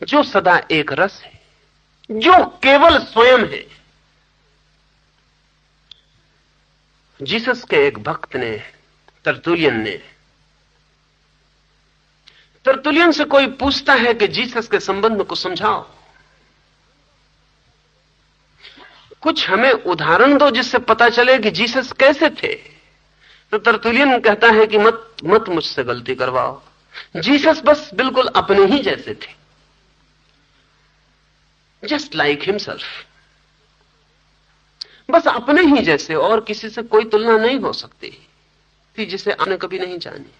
जो सदा एक रस है, जो केवल स्वयं है। जीसस के एक भक्त ने, तरतुलियन से कोई पूछता है कि जीसस के संबंध को समझाओ, कुछ हमें उदाहरण दो जिससे पता चले कि जीसस कैसे थे। तो तरतुलियन कहता है कि मत मुझसे गलती करवाओ, जीसस बस बिल्कुल अपने ही जैसे थे, जस्ट लाइक हिमसेल्फ, बस अपने ही जैसे, और किसी से कोई तुलना नहीं हो सकती थी जिसे आपने कभी नहीं जानी।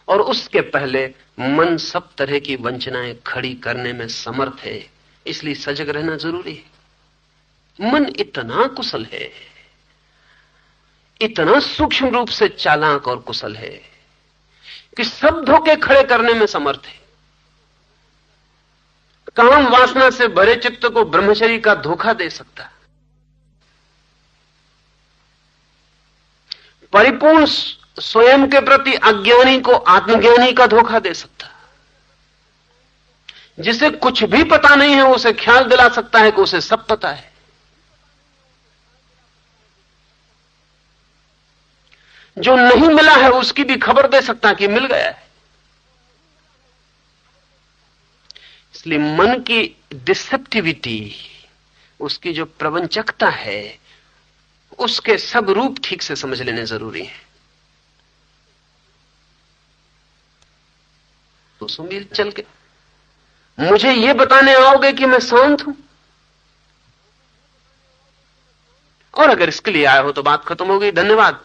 और उसके पहले मन सब तरह की वंचनाएं खड़ी करने में समर्थ है, इसलिए सजग रहना जरूरी है। मन इतना कुशल है, इतना सूक्ष्म रूप से चालाक और कुशल है कि सब धोखे खड़े करने में समर्थ है। काम वासना से भरे चित्त को ब्रह्मचर्य का धोखा दे सकता, परिपूर्ण स्वयं के प्रति अज्ञानी को आत्मज्ञानी का धोखा दे सकता, जिसे कुछ भी पता नहीं है उसे ख्याल दिला सकता है कि उसे सब पता है। जो नहीं मिला है उसकी भी खबर दे सकता है कि मिल गया है। इसलिए मन की डिसेप्टिविटी, उसकी जो प्रवंचकता है, उसके सब रूप ठीक से समझ लेने जरूरी है। 200 मील चल के मुझे यह बताने आओगे कि मैं शांत हूं, और अगर इसके लिए आए हो तो बात खत्म हो गई, धन्यवाद।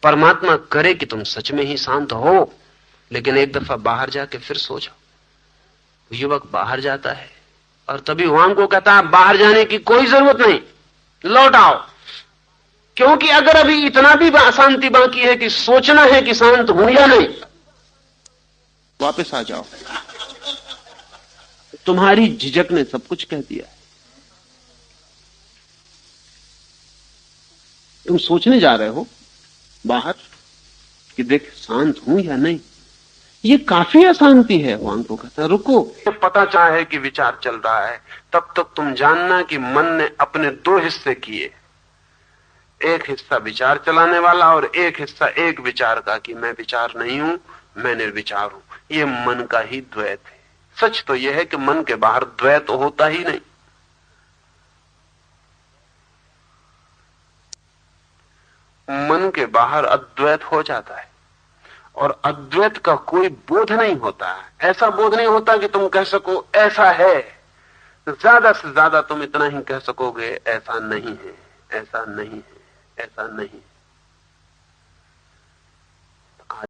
परमात्मा करे कि तुम सच में ही शांत हो, लेकिन एक दफा बाहर जाके फिर सो जाओ। युवक बाहर जाता है और तभी वहां को कहता है बाहर जाने की कोई जरूरत नहीं, लौट आओ, क्योंकि अगर अभी इतना भी अशांति बाकी है कि सोचना है कि शांत हूं या नहीं, वापस आ जाओ। तुम्हारी झिझक ने सब कुछ कह दिया। तुम सोचने जा रहे हो बाहर कि देख शांत हूं या नहीं, ये काफी अशांति है। वहां को कहता रुको, पता चाहे कि विचार चल रहा है, तब तक तुम जानना कि मन ने अपने 2 हिस्से किए, एक हिस्सा विचार चलाने वाला और एक हिस्सा एक विचार का कि मैं विचार नहीं हूं, मैं निर्विचार हूं। ये मन का ही द्वैत है। सच तो यह है कि मन के बाहर द्वैत होता ही नहीं। मन के बाहर अद्वैत हो जाता है, और अद्वैत का कोई बोध नहीं होता। ऐसा बोध नहीं होता कि तुम कह सको ऐसा है, ज्यादा से ज्यादा तुम इतना ही कह सकोगे ऐसा नहीं है, ऐसा नहीं है, ऐसा नहीं।